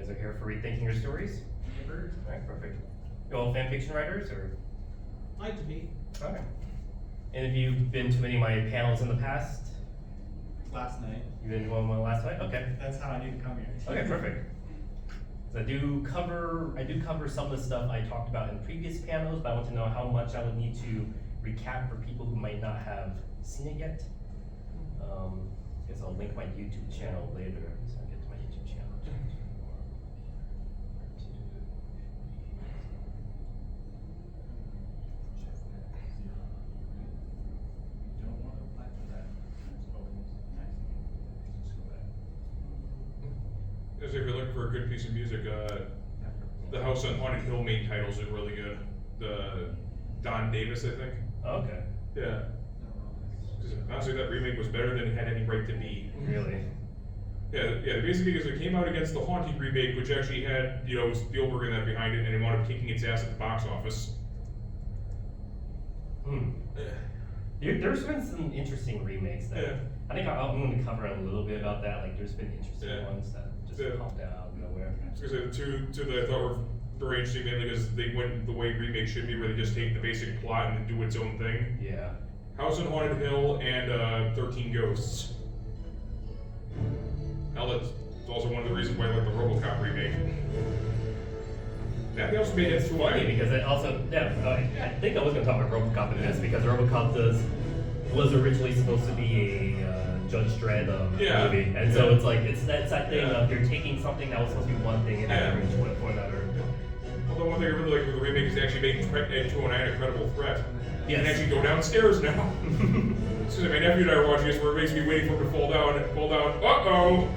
guys are here for Rethinking Your Stories? Alright, perfect. You all fan fiction writers, or? Like to be. Okay. And have you been to any of my panels in the past? Last night. You've been to one last night? Okay. That's how I knew to come here. Okay, perfect. So I do cover some of the stuff I talked about in previous panels, but I want to know how much I would need to recap for people who might not have seen it yet. I guess I'll link my YouTube channel later. So I'll get to my YouTube channel. As if you're looking for a good piece of music, the House on Haunted Hill main titles are really good. The Don Davis, I think. Okay. Yeah. 'Cause honestly, that remake was better than it had any right to be. Really? Yeah, basically because it came out against the Haunting remake, which actually had, Spielberg and that behind it, and it wound up kicking its ass at the box office. There's been some interesting remakes that Yeah. I think I'm going to cover a little bit about that. Like, there's been interesting Yeah. ones that just Yeah. popped out of nowhere. Because the two that I thought were very interesting, mainly because they went the way remakes should be, where they just take the basic plot and do its own thing. Yeah. House on Haunted Hill and 13 Ghosts. Now that's also one of the reasons why I like the RoboCop remake. That also made it Funny because it also, I think I was going to talk about RoboCop in this because RoboCop was originally supposed to be a Judge Dredd movie, and so it's like that's that thing of you're taking something that was supposed to be one thing and having to it for another. Although one thing I really like with the remake is actually making Ed 209 a credible threat. Yes. And actually go downstairs now. Because my nephew and I are watching this where it makes me waiting for him to fall down. Uh-oh!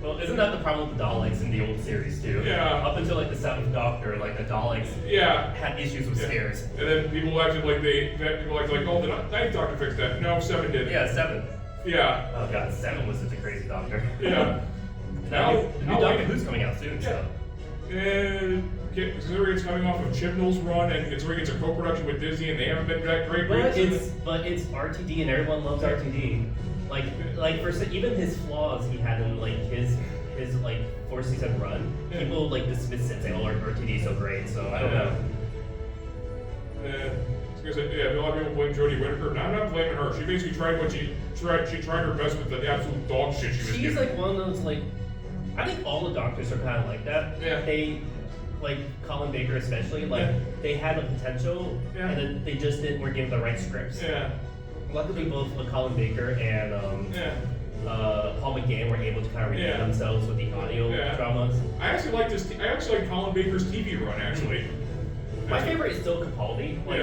Well, isn't that the problem with the Daleks in the old series too? Yeah. Up until like the Seventh Doctor, like the Daleks had issues with stairs. And then people acted like oh, the Ninth Doctor fixed that. No, 7 did. Yeah, 7. Yeah. Oh god, 7 was such a crazy Doctor. Yeah. The new Doctor Who's coming out soon, so. And considering it's coming off of Chibnall's run, and considering it's a co-production with Disney, and they haven't been that great. But it's RTD, and everyone loves RTD. Like for even his flaws he had in like his like 4-season run, people like dismiss it, saying, "Oh, RTD is so great." So I don't know. A lot of people blame Jodie Whittaker. No, I'm not blaming her. She basically tried she tried her best with the absolute dog shit she was She's given. like one of those like, I think all the doctors are kind of like that. Yeah. They, like Colin Baker especially, like they had the potential, and then they just weren't given the right scripts. Yeah. Luckily, both Colin Baker and Paul McGann were able to kind of redeem themselves with the audio dramas. I actually like Colin Baker's TV run actually. My favorite is still Capaldi. Like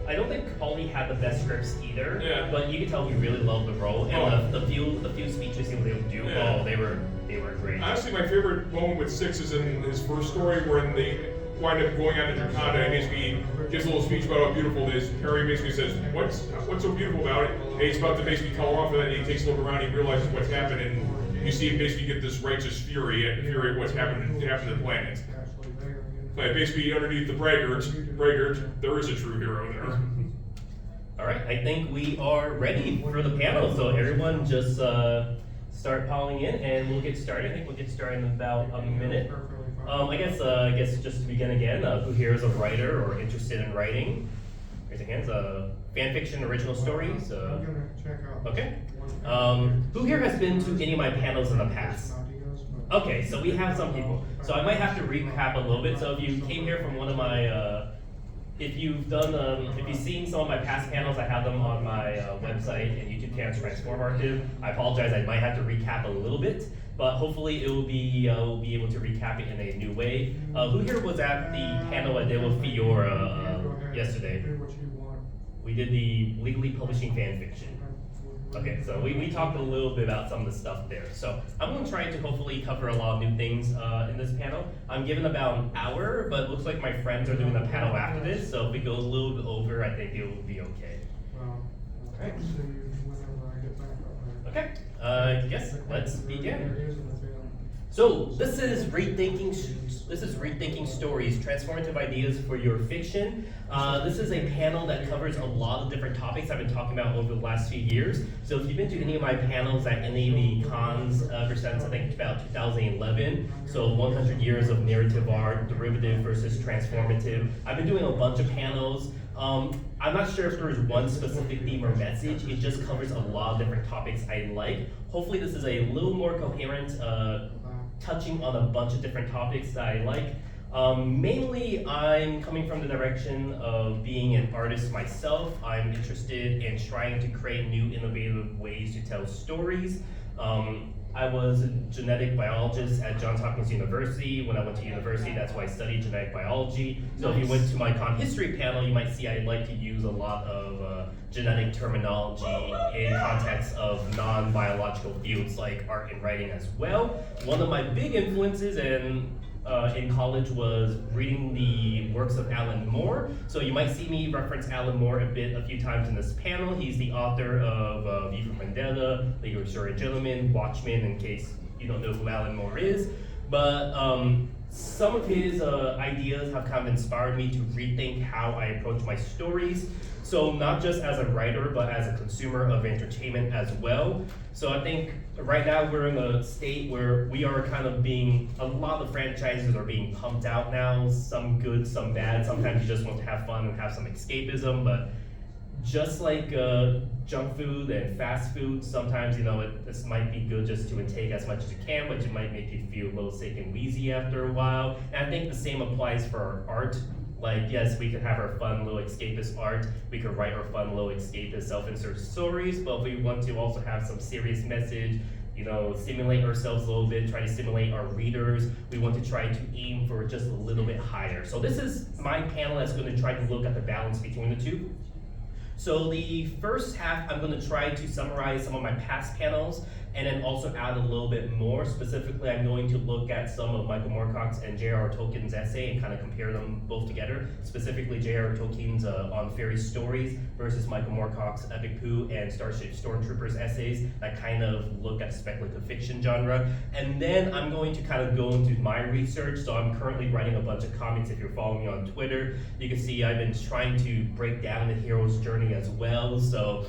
I don't think Capaldi had the best scripts either. Yeah. But you could tell he really loved the role, and the few speeches he was able to do. Yeah. Oh, they were great. Honestly, my favorite moment with 6 is in his first story when they wind up going on to Jakarta and basically gives a little speech about how beautiful it is. Harry basically says, "What's so beautiful about it?" And he's about to basically tell her off, and then he takes a look around, and he realizes what's happened, and you see him basically get this righteous fury at what's happened to the planet. Like basically underneath the braggart, there is a true hero there. All right, I think we are ready for the panel. So everyone just start piling in, and we'll get started. I think we'll get started in about a minute. I guess just to begin again, who here is a writer or interested in writing? Raise your hands. Fan fiction, original stories. Okay. Who here has been to any of my panels in the past? Okay, so we have some people. So I might have to recap a little bit. So if you came here from one of my, if you've seen some of my past panels, I have them on my website and YouTube channel, Transform Archive. I apologize, I might have to recap a little bit, but hopefully we'll be able to recap it in a new way. Who here was at the panel I did with Fiora yesterday? We did the legally publishing fan fiction. Okay, so we talked a little bit about some of the stuff there. So I'm going to try to hopefully cover a lot of new things in this panel. I'm given about an hour, but it looks like my friends are doing a panel after this, so if it goes a little bit over, I think it will be okay. Alright. Okay, I guess let's begin. So this is rethinking. This is rethinking stories, transformative ideas for your fiction. This is a panel that covers a lot of different topics I've been talking about over the last few years. So if you've been to any of my panels at any of the cons ever since I think about 2011, so 100 years of narrative art, derivative versus transformative. I've been doing a bunch of panels. I'm not sure if there's one specific theme or message. It just covers a lot of different topics I like. Hopefully this is a little more coherent, touching on a bunch of different topics that I like. Mainly, I'm coming from the direction of being an artist myself. I'm interested in trying to create new innovative ways to tell stories. I was a genetic biologist at Johns Hopkins University. When I went to university, that's why I studied genetic biology. So if you went to my con history panel, you might see I like to use a lot of genetic terminology in context of non-biological fields like art and writing as well. One of my big influences in college was reading the works of Alan Moore. So you might see me reference Alan Moore a few times in this panel. He's the author of V for Vendetta, League of Extraordinary Gentlemen, Watchmen, in case you don't know who Alan Moore is. But some of his ideas have kind of inspired me to rethink how I approach my stories. So not just as a writer, but as a consumer of entertainment as well. So I think right now we're in a state where we are kind of a lot of franchises are being pumped out now, some good, some bad. Sometimes you just want to have fun and have some escapism, but just like junk food and fast food, sometimes, this might be good just to intake as much as you can, but it might make you feel a little sick and wheezy after a while. And I think the same applies for our art. Like, yes, we could have our fun little escapist art, we could write our fun little escapist self-insert stories, but if we want to also have some serious message, stimulate ourselves a little bit, try to stimulate our readers, we want to try to aim for just a little bit higher. So this is my panel that's going to try to look at the balance between the two. So the first half, I'm going to try to summarize some of my past panels and then also add a little bit more. Specifically, I'm going to look at some of Michael Moorcock's and J.R.R. Tolkien's essay and kind of compare them both together. Specifically, J.R.R. Tolkien's On Fairy Stories versus Michael Moorcock's Epic Pooh and Starship Stormtroopers essays that kind of look at speculative fiction genre. And then I'm going to kind of go into my research. So I'm currently writing a bunch of comics. If you're following me on Twitter, you can see I've been trying to break down the hero's journey as well. So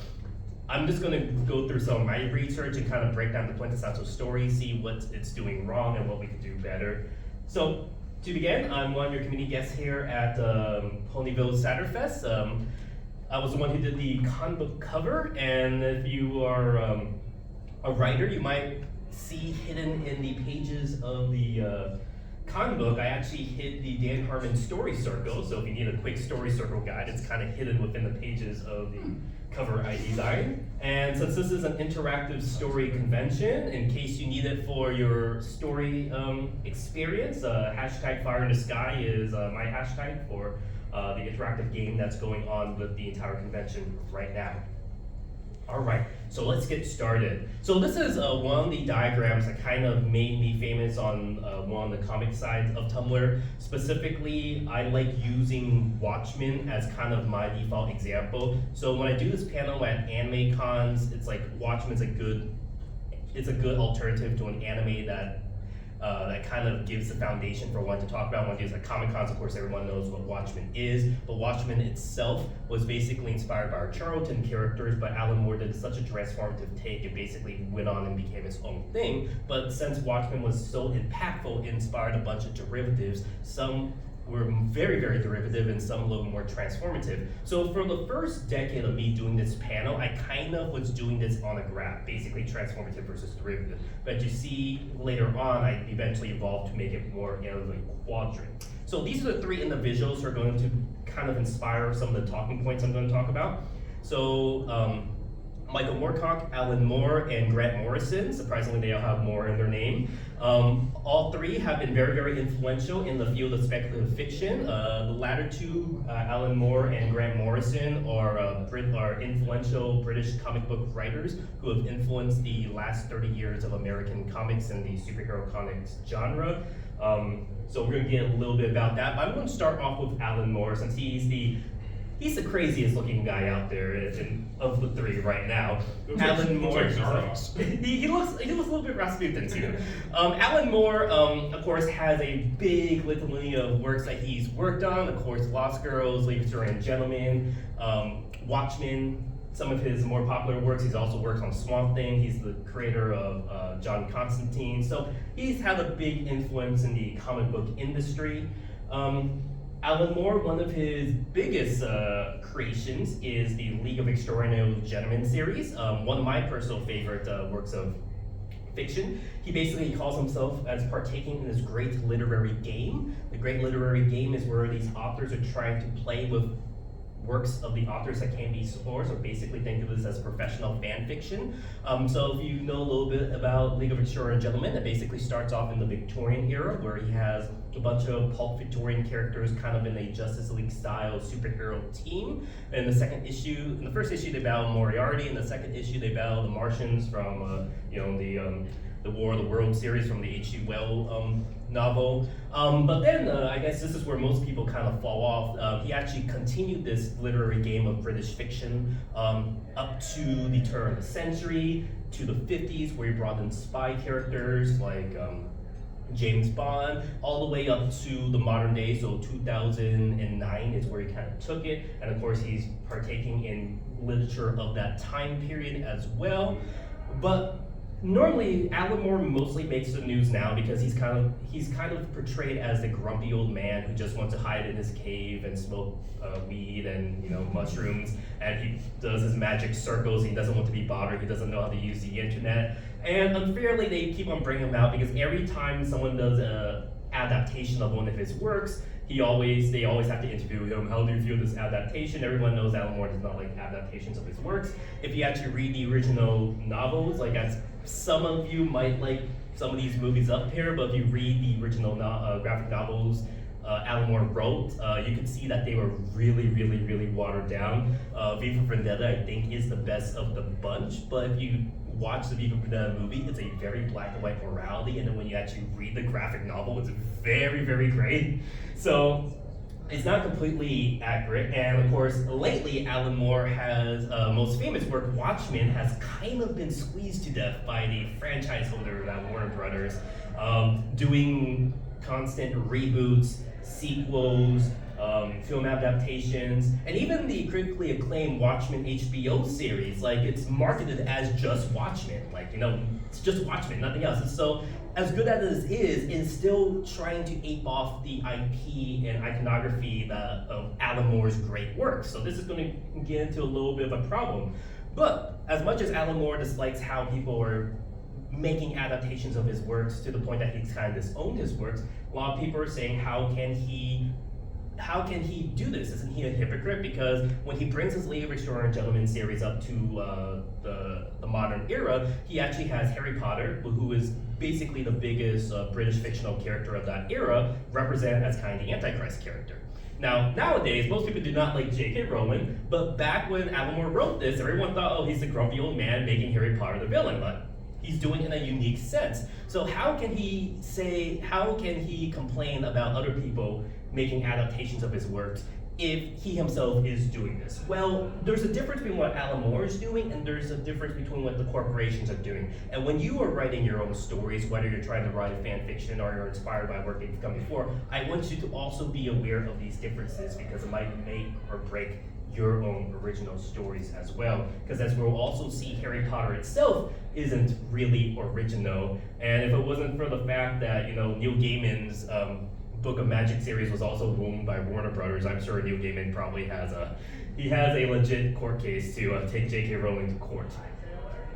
I'm just going to go through some of my research and kind of break down the quintessential story, see what it's doing wrong and what we could do better. So to begin, I'm one of your community guests here at Ponyville Satterfest. I was the one who did the comic book cover, and if you are a writer, you might see hidden in the pages of the comic book, I actually hid the Dan Harmon story circle. So if you need a quick story circle guide, it's kind of hidden within the pages of the cover I designed. And since this is an interactive story convention, in case you need it for your story experience, hashtag Fire in the Sky is my hashtag for the interactive game that's going on with the entire convention right now. All right, so let's get started. So this is one of the diagrams that kind of made me famous on one of the comic sides of Tumblr. Specifically, I like using Watchmen as kind of my default example. So when I do this panel at anime cons, it's like Watchmen's a good alternative to an anime that kind of gives the foundation for what to talk about. When it is at Comic Cons, of course, everyone knows what Watchmen is, but Watchmen itself was basically inspired by our Charlton characters, but Alan Moore did such a transformative take, it basically went on and became its own thing. But since Watchmen was so impactful, it inspired a bunch of derivatives. Some were very, very derivative and some a little more transformative. So for the first decade of me doing this panel, I kind of was doing this on a graph, basically transformative versus derivative. But you see later on, I eventually evolved to make it more in a quadrant. So these are the three individuals who are going to kind of inspire some of the talking points I'm going to talk about. So Michael Moorcock, Alan Moore, and Grant Morrison. Surprisingly, they all have Moore in their name. All three have been very, very influential in the field of speculative fiction. The latter two, Alan Moore and Grant Morrison, are influential British comic book writers who have influenced the last 30 years of American comics and the superhero comics genre. So we're going to get a little bit about that. But I'm going to start off with Alan Moore, since he's the he's the craziest looking guy out there of the three right now. Looks Alan like Moore. Zardos. he looks a little bit Rasputin too. Alan Moore, of course, has a big litany of works that he's worked on. Of course, Lost Girls, Lady Victorian Gentleman, Watchmen. Some of his more popular works. He's also worked on Swamp Thing. He's the creator of John Constantine. So he's had a big influence in the comic book industry. Alan Moore, one of his biggest creations is the League of Extraordinary Gentlemen series, one of my personal favorite works of fiction. He basically calls himself as partaking in this great literary game. The great literary game is where these authors are trying to play with works of the authors that can be sourced, or basically think of this as professional fan fiction. So if you know a little bit about League of Extraordinary Gentlemen, it basically starts off in the Victorian era, where he has a bunch of pulp Victorian characters kind of in a Justice League style superhero team. In the first issue they battle Moriarty, in the second issue they battle the Martians from the War of the World series from the H.G. Wells novel. But then I guess this is where most people kind of fall off. He actually continued this literary game of British fiction up to the turn of the century, to the 50s, where he brought in spy characters like James Bond, all the way up to the modern day. So 2009 is where he kind of took it. And of course, he's partaking in literature of that time period as well. But normally, Alan Moore mostly makes the news now because he's kind of portrayed as the grumpy old man who just wants to hide in his cave and smoke weed and mushrooms, and he does his magic circles. He doesn't want to be bothered. He doesn't know how to use the internet, and unfairly they keep on bringing him out because every time someone does a adaptation of one of his works, they always have to interview him. How do you view this adaptation? Everyone knows Alan Moore does not like adaptations of his works. If you actually read the original novels, like as some of you might like some of these movies up here, but if you read the original graphic novels Alan Moore wrote, you can see that they were really, really, really watered down. V for Vendetta, I think, is the best of the bunch, but if you watch the V for Vendetta movie, it's a very black and white morality, and then when you actually read the graphic novel, it's very, very gray. So it's not completely accurate, and of course, lately Alan Moore has most famous work, Watchmen, has kind of been squeezed to death by the franchise holder at Warner Brothers, doing constant reboots, sequels, film adaptations, and even the critically acclaimed Watchmen HBO series. Like, it's marketed as just Watchmen, it's just Watchmen, nothing else. And so, as good as it is, it's still trying to ape off the IP and iconography of Alan Moore's great work. So this is going to get into a little bit of a problem. But as much as Alan Moore dislikes how people are making adaptations of his works to the point that he's kind of disowned his works, a lot of people are saying, how can he do this? Isn't he a hypocrite? Because when he brings his League of Extraordinary Gentlemen series up to the modern era, he actually has Harry Potter, who is basically the biggest British fictional character of that era, represented as kind of the Antichrist character. Now, nowadays, most people do not like J.K. Rowling, but back when Alan Moore wrote this, everyone thought, oh, he's the grumpy old man making Harry Potter the villain, but he's doing it in a unique sense. So how can he complain about other people making adaptations of his works if he himself is doing this? Well, there's a difference between what Alan Moore is doing, and there's a difference between what the corporations are doing. And when you are writing your own stories, whether you're trying to write fan fiction or you're inspired by work you've done before, I want you to also be aware of these differences, because it might make or break your own original stories as well. Because as we'll also see, Harry Potter itself isn't really original. And if it wasn't for the fact that, Neil Gaiman's Book of Magic series was also owned by Warner Brothers, I'm sure Neil Gaiman probably has a legit court case to take J.K. Rowling to court.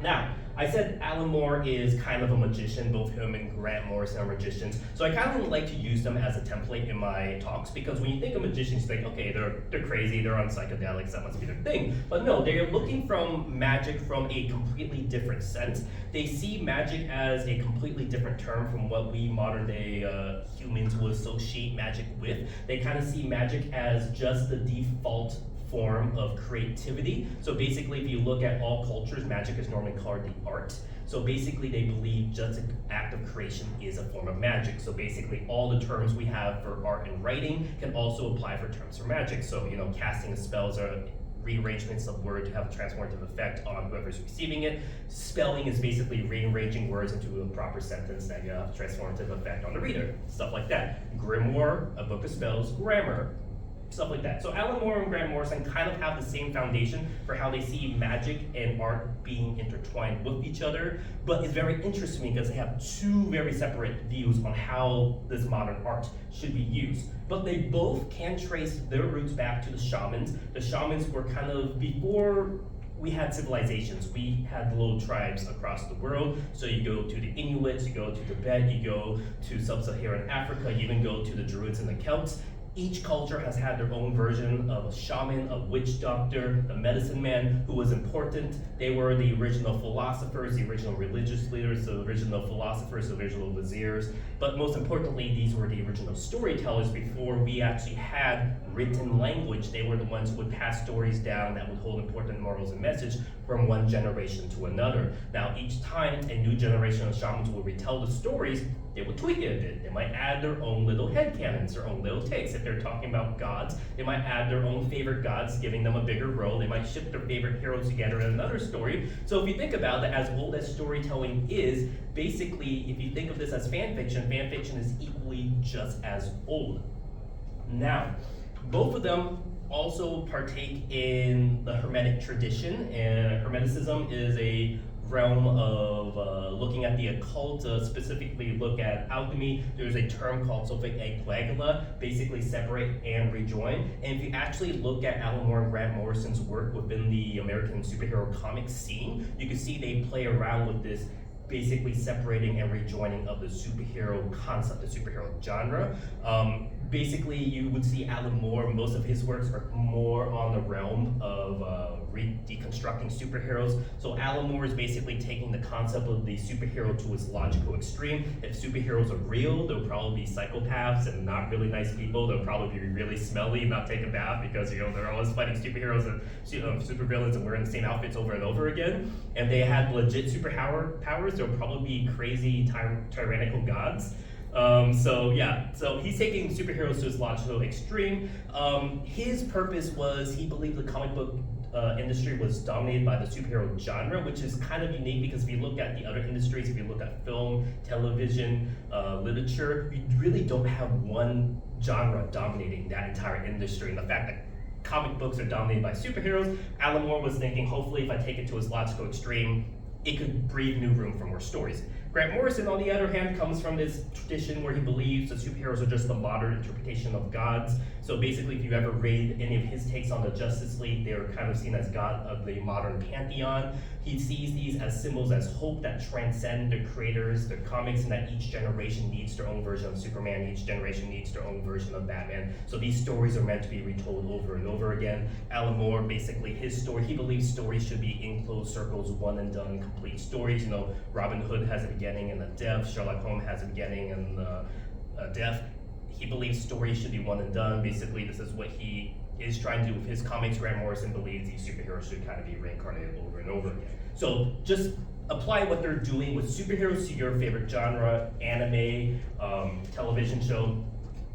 Now, I said Alan Moore is kind of a magician. Both him and Grant Morrison are magicians. So I kind of like to use them as a template in my talks, because when you think of magicians, you think, okay, they're crazy, they're on psychedelics, that must be their thing. But no, they're looking from magic from a completely different sense. They see magic as a completely different term from what we modern day humans will associate magic with. They kind of see magic as just the default form of creativity. So basically, if you look at all cultures, magic is normally called the art. So basically, they believe just an act of creation is a form of magic. So basically, all the terms we have for art and writing can also apply for terms for magic. So, you know, casting of spells are rearrangements of word to have a transformative effect on whoever's receiving it. Spelling is basically rearranging words into a proper sentence that you have a transformative effect on the reader. Stuff like that. Grimoire, a book of spells, grammar, stuff like that. So Alan Moore and Grant Morrison kind of have the same foundation for how they see magic and art being intertwined with each other, but it's very interesting because they have two very separate views on how this modern art should be used. But they both can trace their roots back to the shamans. The shamans were kind of, before we had civilizations, we had little tribes across the world. So you go to the Inuits, you go to Tibet, you go to sub-Saharan Africa, you even go to the Druids and the Celts. Each culture has had their own version of a shaman, a witch doctor, a medicine man who was important. They were the original philosophers, the original religious leaders, the original philosophers, the original viziers. But most importantly, these were the original storytellers before we actually had written language. They were the ones who would pass stories down that would hold important morals and message from one generation to another. Now, each time a new generation of shamans would retell the stories, they would tweak it a bit. They might add their own little headcanons, their own little takes. If they're talking about gods, they might add their own favorite gods, giving them a bigger role. They might ship their favorite heroes together in another story. So if you think about it, as old as storytelling is, basically, if you think of this as fan fiction is equally just as old. Now, both of them also partake in the Hermetic tradition, and Hermeticism is a realm of looking at the occult, specifically look at alchemy. There's a term called sulfate basically separate and rejoin. And if you actually look at Alan Moore and Grant Morrison's work within the American superhero comic scene, you can see they play around with this basically separating and rejoining of the superhero concept, the superhero genre. Basically, you would see Alan Moore, most of his works are more on the realm of deconstructing superheroes. So Alan Moore is basically taking the concept of the superhero to its logical extreme. If superheroes are real, they'll probably be psychopaths and not really nice people. They'll probably be really smelly and not take a bath because, you know, they're always fighting superheroes and supervillains and wearing the same outfits over and over again. And they had legit powers, they'll probably be crazy tyrannical gods. So he's taking superheroes to his logical extreme. His purpose was, he believed the comic book industry was dominated by the superhero genre, which is kind of unique because if you look at the other industries, if you look at film, television, literature, you really don't have one genre dominating that entire industry. And the fact that comic books are dominated by superheroes, Alan Moore was thinking, hopefully if I take it to its logical extreme, it could breathe new room for more stories. Grant Morrison, on the other hand, comes from this tradition where he believes that superheroes are just the modern interpretation of gods. So basically, if you ever read any of his takes on the Justice League, they're kind of seen as god of the modern pantheon. He sees these as symbols as hope that transcend the creators, the comics, and that each generation needs their own version of Superman, each generation needs their own version of Batman. So these stories are meant to be retold over and over again. Alan Moore, basically his story, he believes stories should be enclosed circles, one and done, complete stories. You know, Robin Hood has a beginning and a death, Sherlock Holmes has a beginning and a death. He believes stories should be one and done. Basically, this is what he is trying to do with his comics. Grant Morrison believes these superheroes should kind of be reincarnated over and over again. So just apply what they're doing with superheroes to your favorite genre, anime, television show,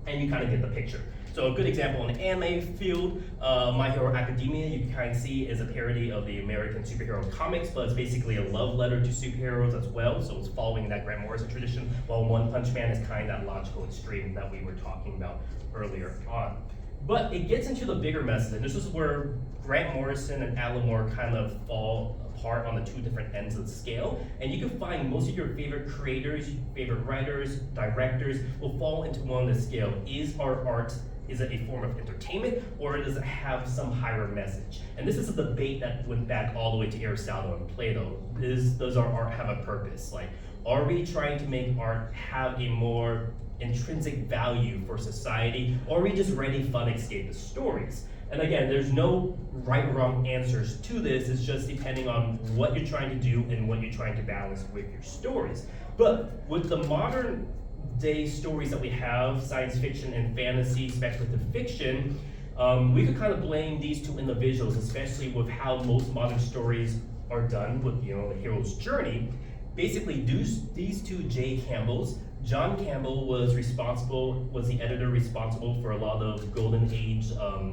and you kind of get the picture. So a good example in the anime field, My Hero Academia, you can kind of see is a parody of the American superhero comics, but it's basically a love letter to superheroes as well. So it's following that Grant Morrison tradition, while One Punch Man is kind of that logical extreme that we were talking about earlier on. But it gets into the bigger message, and this is where Grant Morrison and Alan Moore kind of fall apart on the two different ends of the scale. And you can find most of your favorite creators, favorite writers, directors will fall into one of the scale. Is our art, is it a form of entertainment, or does it have some higher message? And this is a debate that went back all the way to Aristotle and Plato. Does our art have a purpose? Like, are we trying to make art have a more intrinsic value for society, or are we just writing fun escapist stories? And again, there's no right or wrong answers to this. It's just depending on what you're trying to do and what you're trying to balance with your stories. But with the modern day stories that we have, science fiction and fantasy, speculative fiction, We could kind of blame these two individuals, especially with how most modern stories are done with, you know, the hero's journey. Basically, these two J. Campbells, John Campbell was the editor responsible for a lot of Golden Age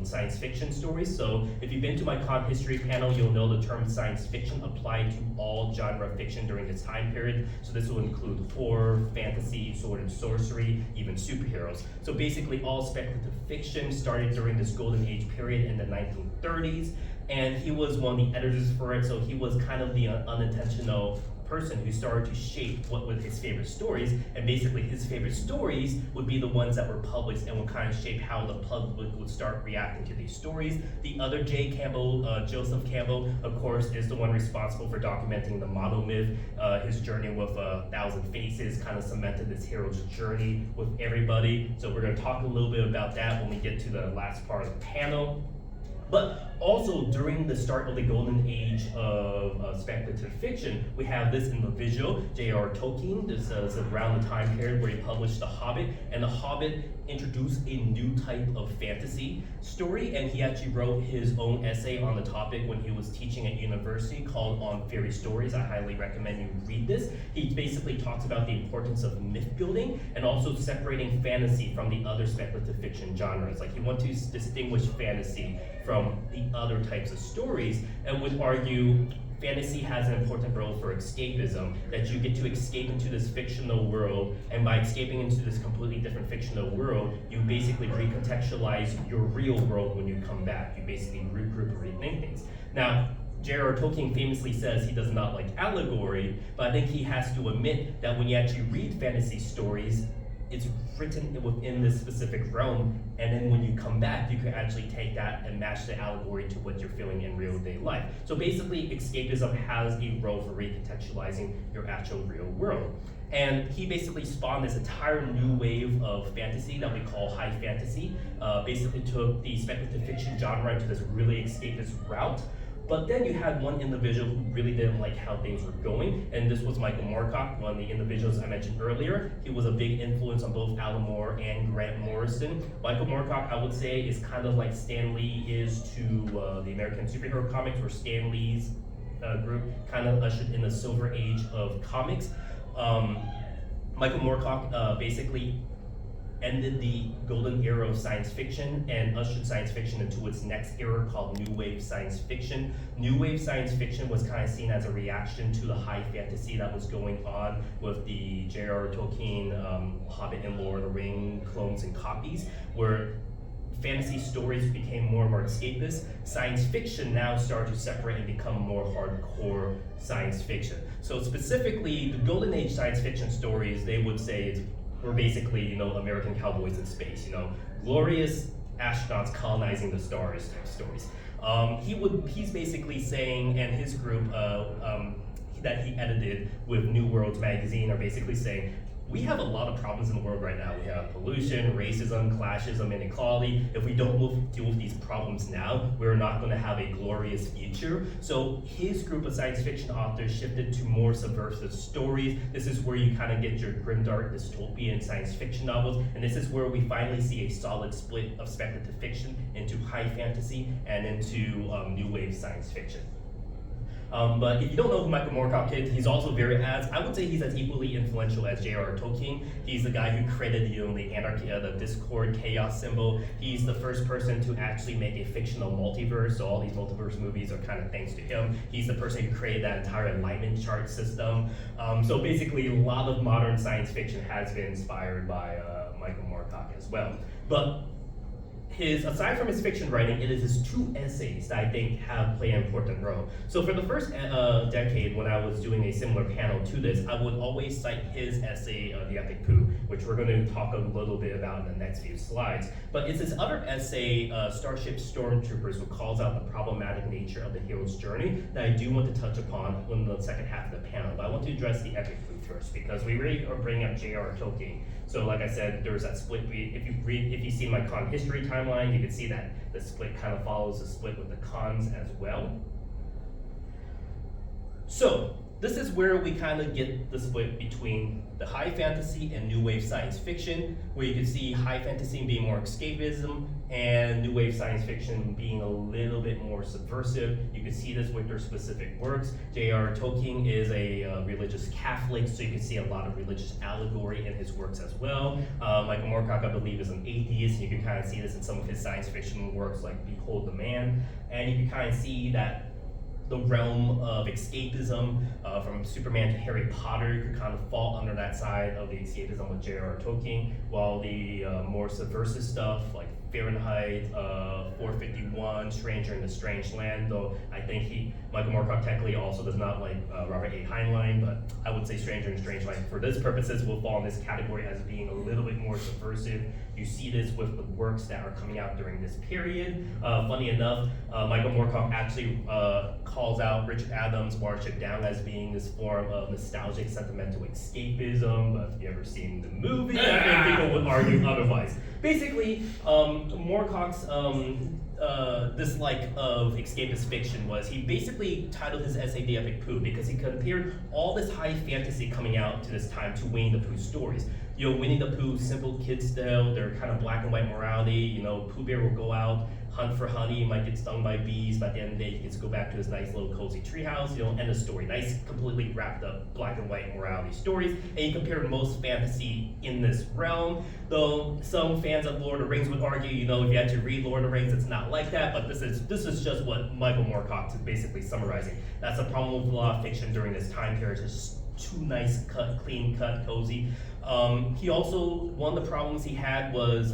science fiction stories. So if you've been to my con history panel, you'll know the term science fiction applied to all genre fiction during this time period. So this will include horror, fantasy, sword and sorcery, even superheroes. So basically all speculative fiction started during this Golden Age period in the 1930s. And he was one of the editors for it, so he was kind of the unintentional person who started to shape what were his favorite stories, and basically his favorite stories would be the ones that were published and would kind of shape how the public would start reacting to these stories. The other J. Campbell, Joseph Campbell, of course, is the one responsible for documenting the model myth. His journey with 1,000 Faces kind of cemented this hero's journey with everybody. So we're going to talk a little bit about that when we get to the last part of the panel. But also during the start of the golden age of speculative fiction, we have this individual, J.R. Tolkien. This is around the time period where he published The Hobbit, and The Hobbit introduced a new type of fantasy story, and he actually wrote his own essay on the topic when he was teaching at university called On Fairy Stories. I highly recommend you read this. He basically talks about the importance of myth building and also separating fantasy from the other speculative fiction genres. Like he wants to distinguish fantasy from the other types of stories, and would argue fantasy has an important role for escapism, that you get to escape into this fictional world, and by escaping into this completely different fictional world, you basically recontextualize your real world when you come back. You basically regroup and rethink things. Now, J.R.R. Tolkien famously says he does not like allegory, but I think he has to admit that when you actually read fantasy stories, it's written within this specific realm, and then when you come back, you can actually take that and match the allegory to what you're feeling in real day life. So basically, escapism has a role for recontextualizing your actual real world. And he basically spawned this entire new wave of fantasy that we call high fantasy, basically took the speculative fiction genre into this really escapist route. But then you had one individual who really didn't like how things were going, and this was Michael Moorcock, one of the individuals I mentioned earlier. He was a big influence on both Alan Moore and Grant Morrison. Michael Moorcock, I would say, is kind of like Stan Lee is to the American superhero comics, where Stan Lee's group kind of ushered in the silver age of comics. Michael Moorcock basically ended the golden era of science fiction and ushered science fiction into its next era called New Wave Science Fiction. New Wave Science Fiction was kind of seen as a reaction to the high fantasy that was going on with the J.R.R. Tolkien Hobbit and Lord of the Rings clones and copies, where fantasy stories became more and more escapist. Science fiction now started to separate and become more hardcore science fiction. So specifically, the golden age science fiction stories, they would say were basically, you know, American cowboys in space, you know, glorious astronauts colonizing the stars type stories. He's basically saying, and his group that he edited with New Worlds magazine are basically saying, we have a lot of problems in the world right now. We have pollution, racism, classism, inequality. If we don't deal with these problems now, we're not going to have a glorious future. So his group of science fiction authors shifted to more subversive stories. This is where you kind of get your grimdark dystopian science fiction novels, and this is where we finally see a solid split of speculative fiction into high fantasy and into new wave science fiction. But if you don't know who Michael Moorcock is, he's also I would say he's as equally influential as J.R.R. Tolkien. He's the guy who created, you know, the anarchy, the Discord chaos symbol. He's the first person to actually make a fictional multiverse, so all these multiverse movies are kind of thanks to him. He's the person who created that entire alignment chart system. So basically, a lot of modern science fiction has been inspired by Michael Moorcock as well. But aside from his fiction writing, it is his two essays that I think have played an important role. So for the first decade, when I was doing a similar panel to this, I would always cite his essay, The Epic Pooh, which we're going to talk a little bit about in the next few slides. But it's his other essay, Starship Stormtroopers, which calls out the problematic nature of the hero's journey, that I do want to touch upon in the second half of the panel. But I want to address The Epic Pooh first, because we really are bringing up J.R.R. Tolkien. So like I said, there's that split. If you see my con history timeline, you can see that the split kind of follows the split with the cons as well. So this is where we kind of get the split between the high fantasy and new wave science fiction, where you can see high fantasy being more escapism and new wave science fiction being a little bit more subversive. You can see this with their specific works. J.R. Tolkien is a religious Catholic, so you can see a lot of religious allegory in his works as well. Michael Moorcock, I believe, is an atheist, and you can kind of see this in some of his science fiction works like Behold the Man, and you can kind of see that the realm of escapism, from Superman to Harry Potter, could kind of fall under that side of the escapism with J.R.R. Tolkien, while the more subversive stuff like Fahrenheit 451, Stranger in the Strange Land, though I think Michael Moorcock technically also does not like Robert A. Heinlein, but I would say Stranger in the Strange Land for this purposes will fall in this category as being a little bit more subversive. You see this with the works that are coming out during this period. Funny enough, Michael Moorcock actually calls out Richard Adams' Watership Down as being this form of nostalgic, sentimental escapism, but if you ever seen the movie, I think people would argue otherwise. Basically, Moorcock's dislike of escapist fiction was he basically titled his essay The Epic Pooh because he compared all this high fantasy coming out to this time to Winnie the Pooh stories. You know, Winnie the Pooh, simple kid style, they're kind of black and white morality. You know, Pooh Bear will go out, hunt for honey, might get stung by bees, but at the end of the day, he gets to go back to his nice little cozy treehouse, you know, end of story. Nice, completely wrapped up black and white morality stories. And you compare most fantasy in this realm, though some fans of Lord of the Rings would argue, you know, if you had to read Lord of the Rings, it's not like that, but this is just what Michael Moorcock is basically summarizing. That's the problem with a lot of fiction during this time period. It's just too nice cut, clean cut, cozy. He also, one of the problems he had was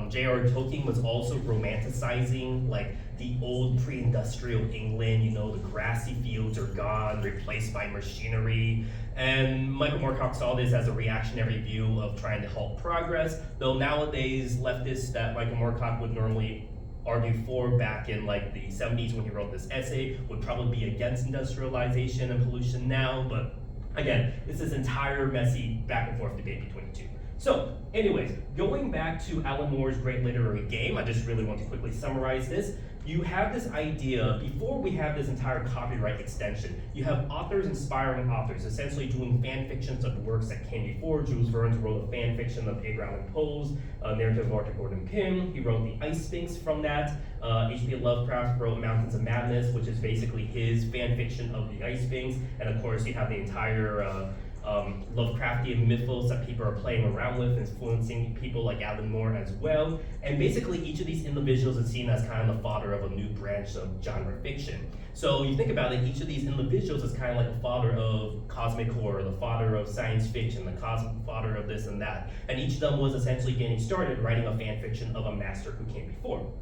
J.R. Tolkien was also romanticizing like the old pre-industrial England, you know, the grassy fields are gone, replaced by machinery. And Michael Moorcock saw this as a reactionary view of trying to halt progress, though nowadays leftists that Michael Moorcock would normally argue for back in like the 70s when he wrote this essay would probably be against industrialization and pollution now, but again, it's this entire messy back and forth debate between the two. So, anyways, going back to Alan Moore's great literary game, I just really want to quickly summarize this. You have this idea, before we have this entire copyright extension, you have authors inspiring authors, essentially doing fan fictions of works that came before. Jules Verne wrote a fan fiction of Edgar Allan Poe's narrative of Arthur Gordon Pym. He wrote The Ice Sphinx from that. H.P. Lovecraft wrote Mountains of Madness, which is basically his fan fiction of The Ice Sphinx. And of course, you have the entire Lovecraftian mythos that people are playing around with, influencing people like Alan Moore as well. And basically each of these individuals is seen as kind of the father of a new branch of genre fiction. So you think about it, each of these individuals is kind of like the father of cosmic horror, the father of science fiction, the cosmic father of this and that. And each of them was essentially getting started writing a fan fiction of a master who came before.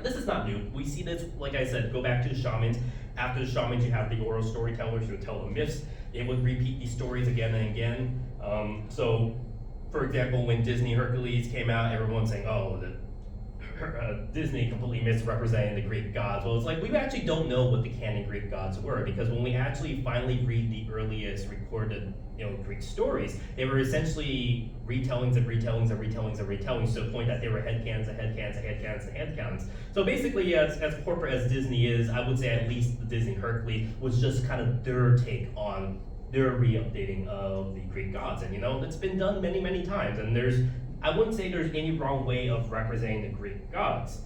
This is not new. We see this, like I said, go back to the shamans. After the shamans, you have the oral storytellers who would tell the myths. It would repeat these stories again and again. So, for example, when Disney Hercules came out, everyone's saying, oh, Disney completely misrepresenting the Greek gods. Well, it's like we actually don't know what the canon Greek gods were, because when we actually finally read the earliest recorded, Greek stories, they were essentially retellings and retellings and retellings and retellings, to the point that they were headcanons and headcanons and headcanons and headcanons. So basically, as corporate as Disney is, I would say at least the Disney Hercules was just kind of their take on their re-updating of the Greek gods. And it's been done many, many times, and I wouldn't say there's any wrong way of representing the Greek gods.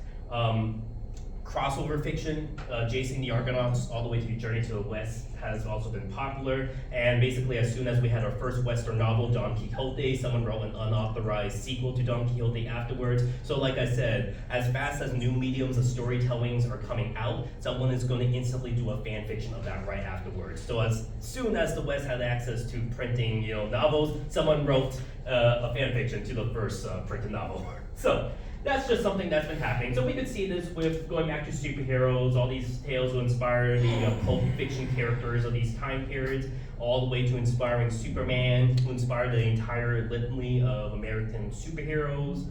Crossover fiction, Jason the Argonauts, all the way to Journey to the West, has also been popular. And basically, as soon as we had our first Western novel, Don Quixote, someone wrote an unauthorized sequel to Don Quixote afterwards. So like I said, as fast as new mediums of storytellings are coming out, someone is going to instantly do a fan fiction of that right afterwards. So as soon as the West had access to printing, novels, someone wrote a fan fiction to the first printed novel. So that's just something that's been happening. So we could see this with going back to superheroes, all these tales to inspire the pulp fiction characters of these time periods, all the way to inspiring Superman, to inspire the entire litany of American superheroes,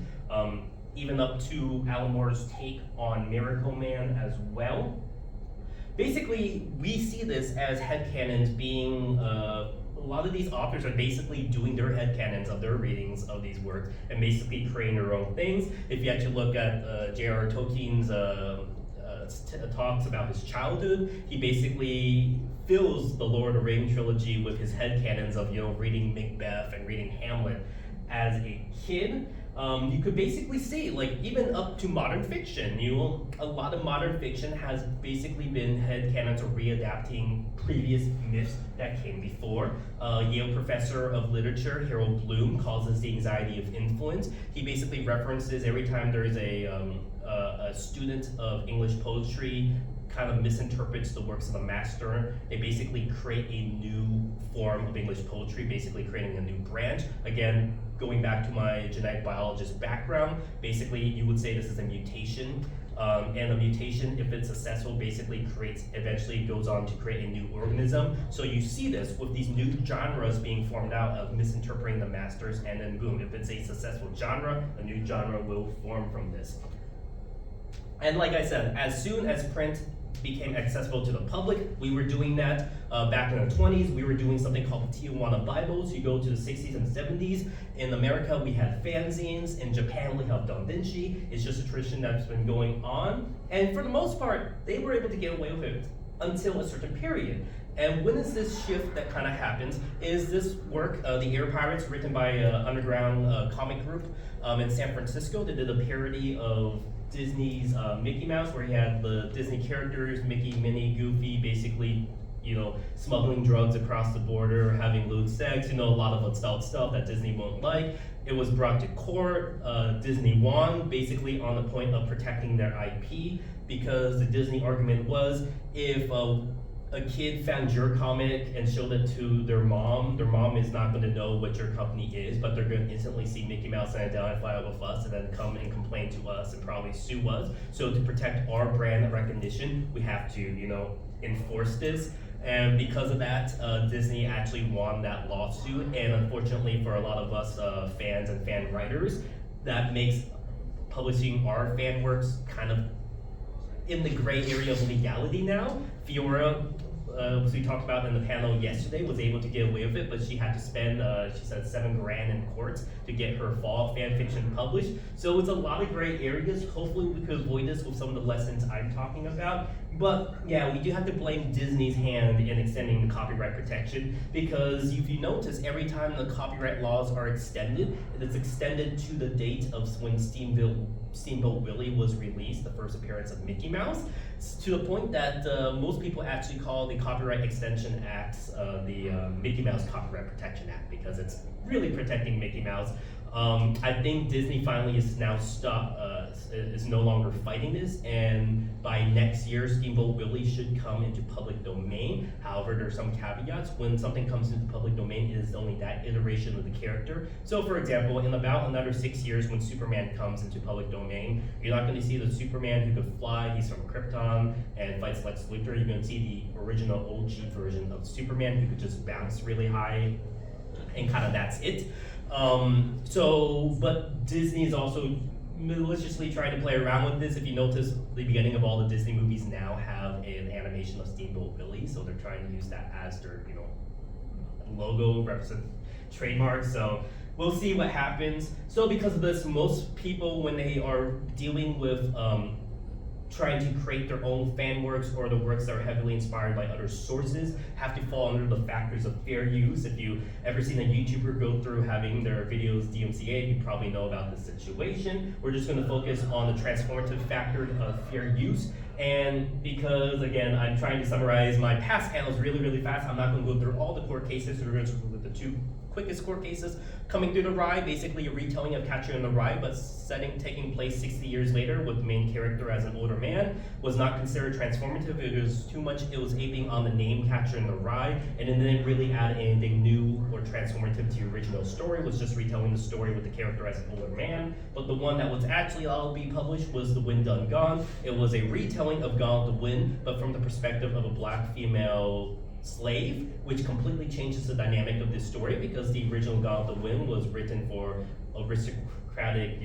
even up to Alan Moore's take on Miracle Man as well. Basically, we see this as headcanons being a lot of these authors are basically doing their headcanons of their readings of these works and basically creating their own things. If you actually look at J.R.R. Tolkien's talks about his childhood. He basically fills the Lord of the Rings trilogy with his headcanons of, reading Macbeth and reading Hamlet as a kid. You could basically see, like, even up to modern fiction, a lot of modern fiction has basically been headcanons or readapting previous myths that came before. Yale professor of literature, Harold Bloom, calls this the anxiety of influence. He basically references every time there's a student of English poetry kind of misinterprets the works of the master, they basically create a new form of English poetry, basically creating a new branch. Again, going back to my genetic biologist background, basically you would say this is a mutation. And a mutation, if it's successful, basically eventually goes on to create a new organism. So you see this with these new genres being formed out of misinterpreting the masters, and then boom, if it's a successful genre, a new genre will form from this. And like I said, as soon as print became accessible to the public, we were doing that back in the 20s. We were doing something called the Tijuana Bibles. You go to the 60s and 70s. In America, we had fanzines. In Japan, we have Da Vinci. It's just a tradition that's been going on. And for the most part, they were able to get away with it until a certain period. And when is this shift that kind of happens is this work, The Air Pirates, written by an underground comic group in San Francisco. They did a parody of Disney's Mickey Mouse, where he had the Disney characters, Mickey, Minnie, Goofy, basically, smuggling drugs across the border, having lewd sex, a lot of adult stuff that Disney won't like. It was brought to court. Disney won, basically on the point of protecting their IP, because the Disney argument was, if a kid found your comic and showed it to their mom is not going to know what your company is, but they're going to instantly see Mickey Mouse and identify with us and then come and complain to us and probably sue us. So to protect our brand recognition, we have to, enforce this. And because of that, Disney actually won that lawsuit. And unfortunately for a lot of us fans and fan writers, that makes publishing our fan works kind of in the gray area of legality now. Fiora, as we talked about in the panel yesterday, was able to get away with it, but she had to spend, she said, $7,000 in courts to get her fall fan fiction published. So it's a lot of gray areas. Hopefully we could avoid this with some of the lessons I'm talking about. But yeah, we do have to blame Disney's hand in extending the copyright protection, because if you notice, every time the copyright laws are extended, it's extended to the date of when Steamboat Willie was released, the first appearance of Mickey Mouse, to the point that most people actually call the Copyright Extension Act the Mickey Mouse Copyright Protection Act, because it's really protecting Mickey Mouse. I think Disney finally is now is no longer fighting this, and by next year, Steamboat Willie should come into public domain. However, there are some caveats. When something comes into public domain, it is only that iteration of the character. So for example, in about another 6 years, when Superman comes into public domain, you're not going to see the Superman who could fly, he's from Krypton, and fights Lex Luthor. You're going to see the original OG version of Superman who could just bounce really high, and kind of that's it. But Disney is also maliciously trying to play around with this. If you notice, the beginning of all the Disney movies now have an animation of Steamboat Willie, so they're trying to use that as their, logo, represent trademark. So we'll see what happens. So because of this, most people, when they are dealing with trying to create their own fan works or the works that are heavily inspired by other sources, have to fall under the factors of fair use. If you ever seen a YouTuber go through having their videos DMCA, you probably know about this situation. We're just going to focus on the transformative factor of fair use. And because, again, I'm trying to summarize my past panels really, really fast, I'm not going to go through all the court cases. We're going to go with the two quickest court cases. Coming Through the Rye, basically a retelling of Catcher in the Rye, but taking place 60 years later with the main character as an older man, was not considered transformative. It was too much, it was aping on the name Catcher in the Rye, and it didn't really add anything new or transformative to the original story. It was just retelling the story with the character as an older man. But the one that was actually all be published was The Wind Done Gone. It was a retelling of Gone with the Wind, but from the perspective of a black female slave, which completely changes the dynamic of this story, because the original Gone with the Wind was written for aristocratic,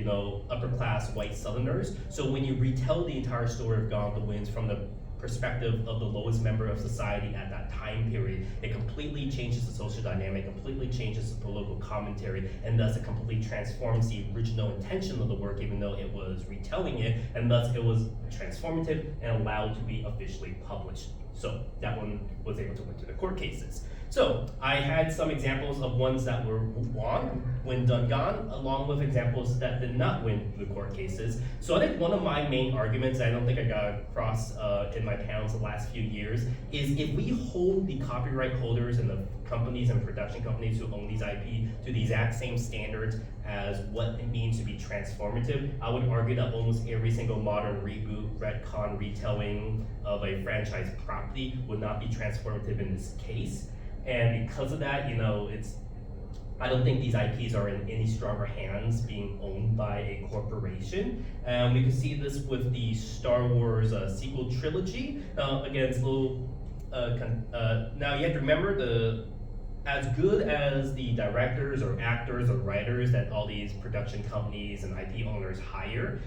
upper class white Southerners. So when you retell the entire story of Gone with the Wind from the perspective of the lowest member of society at that time period, it completely completely changes the social dynamic, completely changes the political commentary, and thus it completely transforms the original intention of the work, even though it was retelling it, and thus it was transformative and allowed to be officially published. So that one was able to win through the court cases. So I had some examples of ones that were won, win done gone, along with examples that did not win the court cases. So I think one of my main arguments, I don't think I got across in my panels the last few years, is if we hold the copyright holders and the companies and production companies who own these IP to the exact same standards as what it means to be transformative, I would argue that almost every single modern reboot, retcon, retelling of a franchise property would not be transformative in this case. And because of that, I don't think these IPs are in any stronger hands being owned by a corporation. We can see this with the Star Wars sequel trilogy. Again, it's a little, now you have to remember as good as the directors or actors or writers that all these production companies and IP owners hire,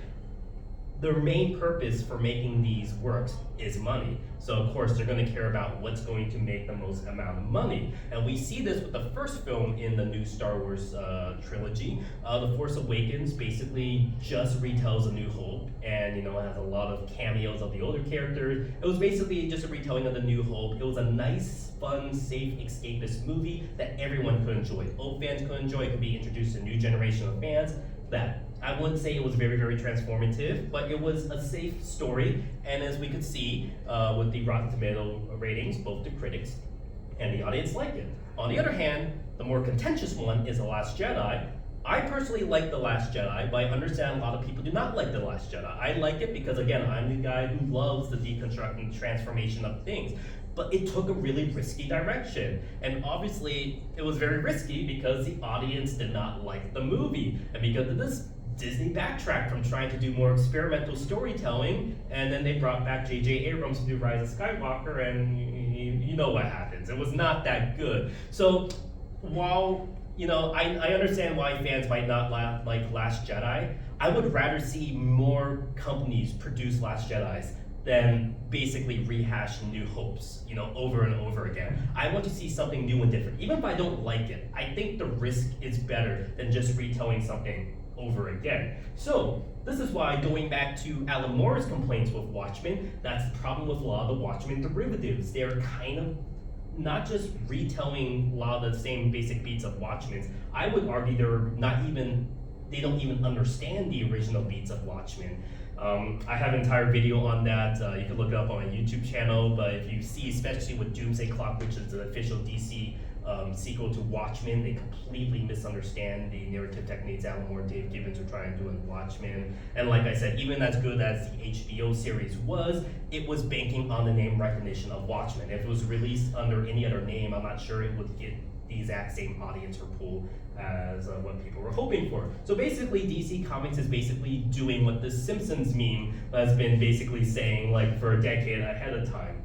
their main purpose for making these works is money. So of course they're going to care about what's going to make the most amount of money. And we see this with the first film in the new Star Wars trilogy. The Force Awakens basically just retells A New Hope, and it has a lot of cameos of the older characters. It was basically just a retelling of The New Hope. It was a nice, fun, safe, escapist movie that everyone could enjoy. Old fans could enjoy. It could be introduced to a new generation of fans. That I wouldn't say it was very, very transformative, but it was a safe story. And as we could see with the Rotten Tomato ratings, both the critics and the audience liked it. On the other hand, the more contentious one is The Last Jedi. I personally like The Last Jedi, but I understand a lot of people do not like The Last Jedi. I like it because, again, I'm the guy who loves the deconstructing transformation of things. But it took a really risky direction. And obviously, it was very risky because the audience did not like the movie. And because of this, Disney backtracked from trying to do more experimental storytelling, and then they brought back J.J. Abrams to do Rise of Skywalker, and you know what happens. It was not that good. So while I understand why fans might not like Last Jedi, I would rather see more companies produce Last Jedis than basically rehash New Hopes, over and over again. I want to see something new and different. Even if I don't like it, I think the risk is better than just retelling something over again. So this is why, going back to Alan Moore's complaints with Watchmen, that's the problem with a lot of the Watchmen derivatives. They're kind of not just retelling a lot of the same basic beats of Watchmen. I would argue they don't even understand the original beats of Watchmen. I have an entire video on that. You can look it up on my YouTube channel, but if you see, especially with Doomsday Clock, which is the official DC sequel to Watchmen, they completely misunderstand the narrative techniques Alan Moore and Dave Gibbons were trying to do in Watchmen. And like I said, even as good as the HBO series was, it was banking on the name recognition of Watchmen. If it was released under any other name, I'm not sure it would get the exact same audience or pool as what people were hoping for. So basically, DC Comics is basically doing what the Simpsons meme has been basically saying for a decade ahead of time.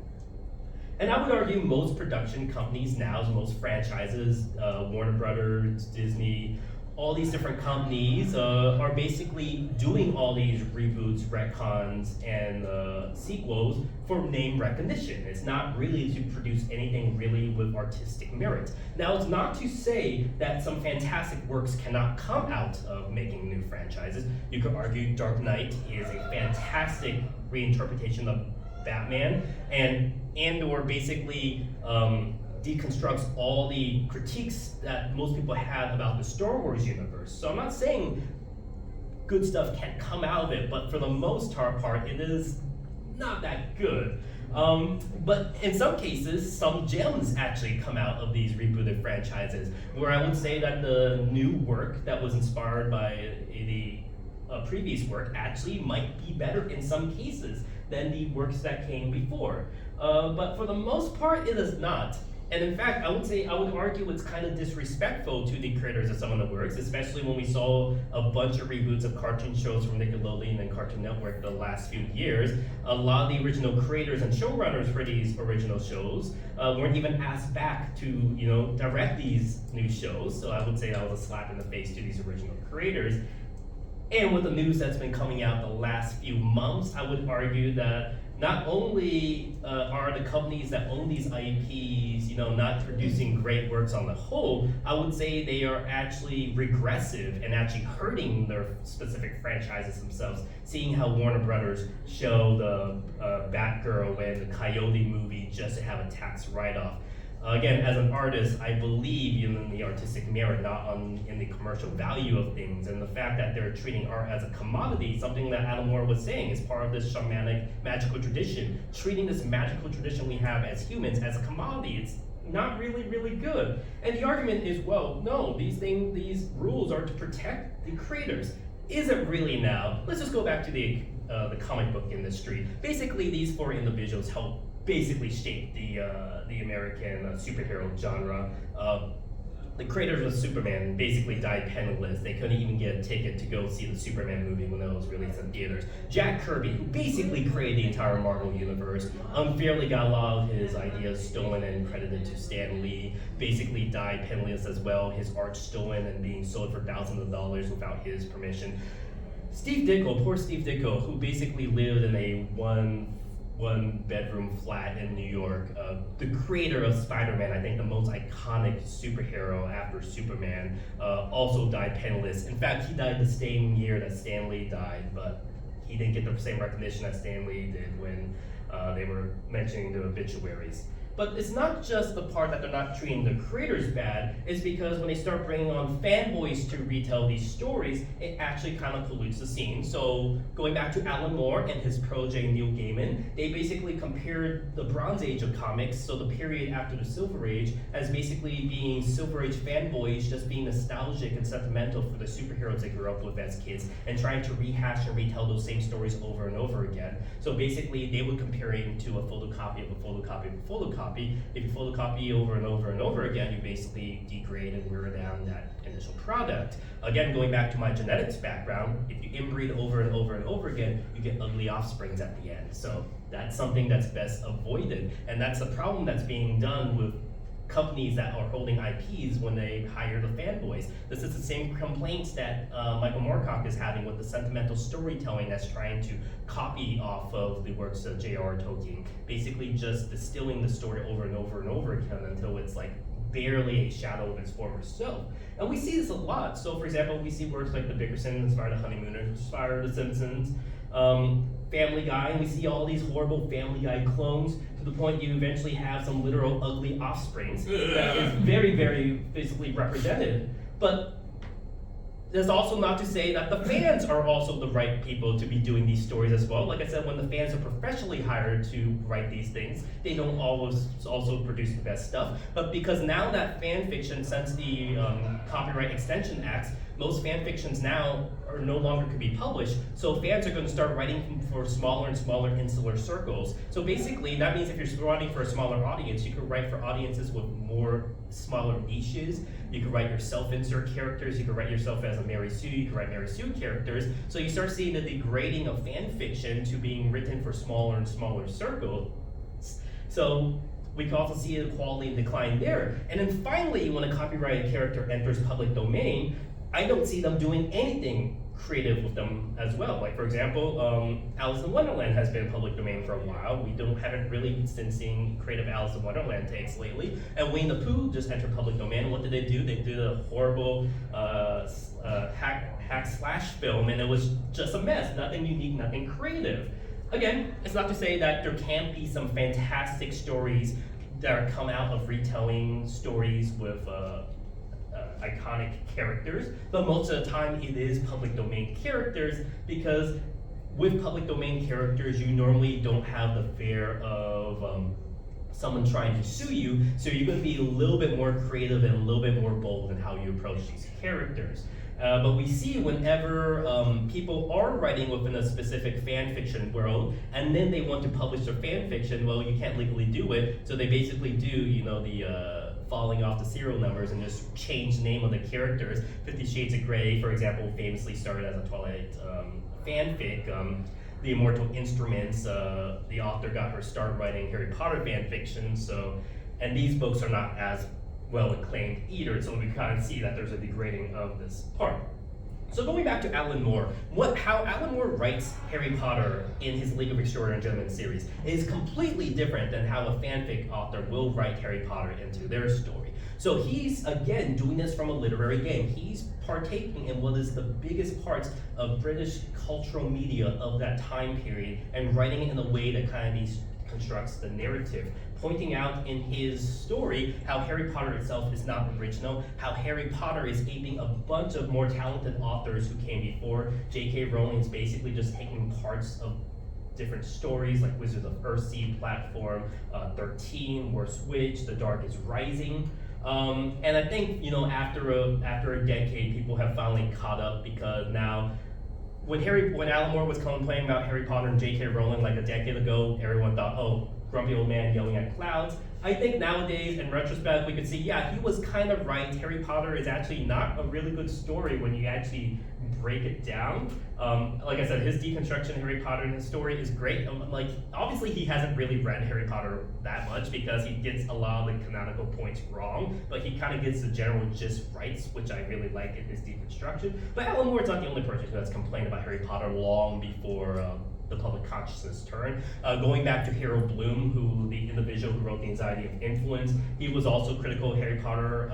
And I would argue most production companies now, most franchises, Warner Brothers, Disney, all these different companies are basically doing all these reboots, retcons, and sequels for name recognition. It's not really to produce anything really with artistic merit. Now, it's not to say that some fantastic works cannot come out of making new franchises. You could argue Dark Knight is a fantastic reinterpretation of Batman, and or basically deconstructs all the critiques that most people have about the Star Wars universe. So I'm not saying good stuff can't come out of it, but for the most part, it is not that good. But in some cases, some gems actually come out of these rebooted franchises, where I would say that the new work that was inspired by the previous work actually might be better in some cases than the works that came before. But for the most part, it is not. And in fact, I would argue it's kind of disrespectful to the creators of some of the works, especially when we saw a bunch of reboots of cartoon shows from Nickelodeon and Cartoon Network the last few years. A lot of the original creators and showrunners for these original shows weren't even asked back to, direct these new shows. So I would say that was a slap in the face to these original creators. And with the news that's been coming out the last few months, I would argue that not only are the companies that own these IPs, not producing great works on the whole, I would say they are actually regressive and actually hurting their specific franchises themselves. Seeing how Warner Brothers show the Batgirl and the Coyote movie just to have a tax write-off. Again, as an artist, I believe in the artistic merit, not in the commercial value of things, and the fact that they're treating art as a commodity, something that Adam Moore was saying is part of this shamanic magical tradition. Treating this magical tradition we have as humans as a commodity, it's not really, really good. And the argument is, well, no, these rules are to protect the creators. Is it really now? Let's just go back to the comic book industry. Basically, these four individuals help basically shape the American superhero genre. The creators of Superman basically died penniless. They couldn't even get a ticket to go see the Superman movie when it was released in theaters. Jack Kirby, who basically created the entire Marvel universe, unfairly got a lot of his ideas stolen and credited to Stan Lee, basically died penniless as well, his art stolen and being sold for thousands of dollars without his permission. Steve Ditko, poor Steve Ditko, who basically lived in a one bedroom flat in New York, the creator of Spider-Man, I think the most iconic superhero after Superman, also died penniless. In fact, he died the same year that Stan Lee died, but he didn't get the same recognition that Stan Lee did when they were mentioning the obituaries. But it's not just the part that they're not treating the creators bad, it's because when they start bringing on fanboys to retell these stories, it actually kind of pollutes the scene. So going back to Alan Moore and his protege Neil Gaiman, they basically compared the Bronze Age of comics, so the period after the Silver Age, as basically being Silver Age fanboys just being nostalgic and sentimental for the superheroes they grew up with as kids, and trying to rehash and retell those same stories over and over again. So basically they would compare it to a photocopy of a photocopy of a photocopy. If you photocopy over and over and over again, you basically degrade and wear down that initial product. Again, going back to my genetics background, if you inbreed over and over and over again, you get ugly offsprings at the end. So that's something that's best avoided. And that's a problem that's being done with companies that are holding IPs when they hire the fanboys. This is the same complaints that Michael Moorcock is having with the sentimental storytelling that's trying to copy off of the works of J.R.R. Tolkien, basically just distilling the story over and over and over again until it's like barely a shadow of its former self. And we see this a lot. So for example, we see works like The Bickerson inspired The Honeymooners, inspired The Simpsons, Family Guy, and we see all these horrible Family Guy clones to the point you eventually have some literal ugly offsprings that is very, very physically represented. But that's also not to say that the fans are also the right people to be doing these stories as well. Like I said, when the fans are professionally hired to write these things, they don't always also produce the best stuff. But because now that fan fiction, since the Copyright Extension Acts, most fan fictions now are no longer could be published, so fans are going to start writing for smaller and smaller insular circles. So basically, that means if you're writing for a smaller audience, you could write for audiences with more smaller niches. You could write your self-insert characters, you could write yourself as a Mary Sue, you could write Mary Sue characters. So you start seeing the degrading of fan fiction to being written for smaller and smaller circles. So we can also see the quality decline there. And then finally, when a copyrighted character enters public domain, I don't see them doing anything creative with them as well. Like for example, Alice in Wonderland has been public domain for a while. We haven't really been seeing creative Alice in Wonderland takes lately. And Winnie the Pooh just entered public domain. What did they do? They did a horrible hack slash film, and it was just a mess. Nothing unique, nothing creative. Again, it's not to say that there can't be some fantastic stories that come out of retelling stories with iconic characters, but most of the time it is public domain characters, because with public domain characters you normally don't have the fear of someone trying to sue you, so you're going to be a little bit more creative and a little bit more bold in how you approach these characters. But we see whenever people are writing within a specific fan fiction world, and then they want to publish their fan fiction, well, you can't legally do it, so they basically do, the falling off the serial numbers and just change the name of the characters. 50 Shades of Grey, for example, famously started as a Twilight fanfic. The Immortal Instruments, the author got her start writing Harry Potter fan fiction, and these books are not as well acclaimed either, so we kind of see that there's a degrading of this part. So going back to Alan Moore, how Alan Moore writes Harry Potter in his League of Extraordinary Gentlemen series is completely different than how a fanfic author will write Harry Potter into their story. So he's, again, doing this from a literary game. He's partaking in what is the biggest parts of British cultural media of that time period and writing it in a way that kind of constructs the narrative, pointing out in his story how Harry Potter itself is not original, how Harry Potter is aping a bunch of more talented authors who came before. J.K. Rowling is basically just taking parts of different stories like Wizards of Earthsea, Platform, 13, Worst Witch, The Dark is Rising. And I think, after a decade, people have finally caught up because now, when Alan Moore was complaining about Harry Potter and J.K. Rowling like a decade ago, everyone thought, oh, grumpy old man yelling at clouds. I think nowadays, in retrospect, we could see, yeah, he was kind of right. Harry Potter is actually not a really good story when you actually break it down. Like I said, his deconstruction of Harry Potter and his story is great. Obviously he hasn't really read Harry Potter that much because he gets a lot of the canonical points wrong, but he kind of gets the general gist right, which I really like in his deconstruction. But Alan Moore's not the only person who has complained about Harry Potter long before the public consciousness turn. Going back to Harold Bloom, the individual who wrote The Anxiety of Influence, he was also critical of Harry Potter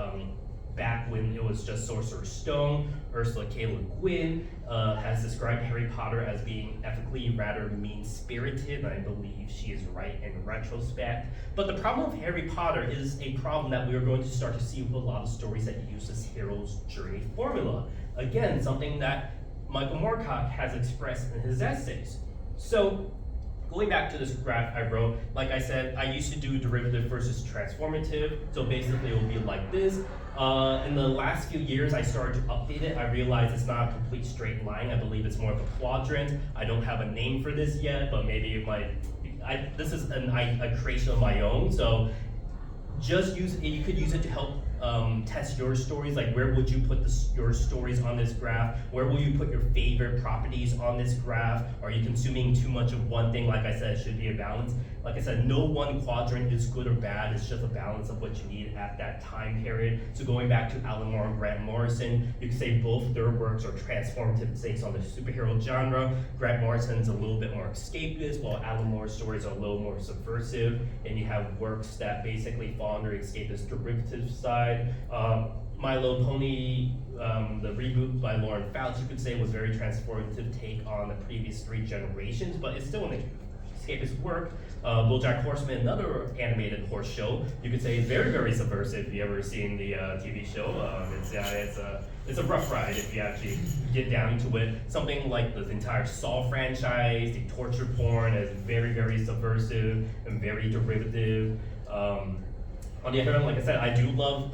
back when it was just Sorcerer's Stone. Ursula K. Le Guin has described Harry Potter as being ethically rather mean-spirited, and I believe she is right in retrospect. But the problem with Harry Potter is a problem that we are going to start to see with a lot of stories that use this hero's journey formula. Again, something that Michael Moorcock has expressed in his essays. So, going back to this graph I wrote, like I said, I used to do derivative versus transformative. So basically it will be like this. In the last few years, I started to update it. I realized it's not a complete straight line. I believe it's more of a quadrant. I don't have a name for this yet, but maybe it might. This is a creation of my own. So just use it. You could use it to help test your stories, like where would you put your stories on this graph? Where will you put your favorite properties on this graph? Are you consuming too much of one thing? Like I said, it should be a balance. Like I said, no one quadrant is good or bad. It's just a balance of what you need at that time period. So going back to Alan Moore and Grant Morrison, you could say both their works are transformative takes on the superhero genre. Grant Morrison's a little bit more escapist, while Alan Moore's stories are a little more subversive. And you have works that basically fall under escapist derivative side. My Little Pony, the reboot by Lauren Fouts, you could say, was very transformative take on the previous 3 generations, but it's still an escapist work. BoJack Horseman, another animated horse show, you could say is very, very subversive. If you ever seen the TV show, it's a rough ride if you actually get down to it. Something like the entire Saw franchise, the torture porn is very, very subversive and very derivative. On the other hand, like I said, I do love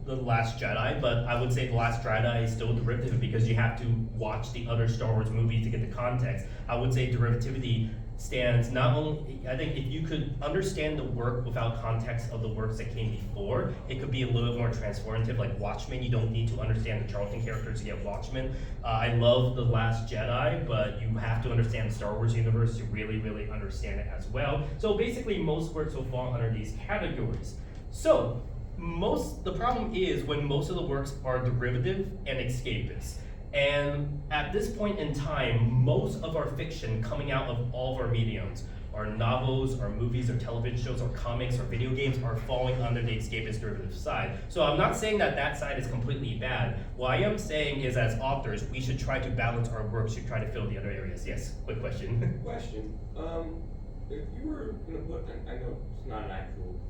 The Last Jedi, but I would say The Last Jedi is still derivative because you have to watch the other Star Wars movies to get the context. I would say derivativity stands not only, I think if you could understand the work without context of the works that came before, it could be a little bit more transformative. Like Watchmen, you don't need to understand the Charlton characters to get Watchmen. I love The Last Jedi, but you have to understand the Star Wars universe to really, really understand it as well. So basically most works will fall under these categories. So the problem is when most of the works are derivative and escapist. And at this point in time, most of our fiction coming out of all of our mediums, our novels, our movies, our television shows, our comics, our video games are falling under the escapist derivative side. So I'm not saying that side is completely bad. What I am saying is as authors, we should try to balance our works to try to fill the other areas. Yes, quick question. Question. If you were going to put, I know it's not an actual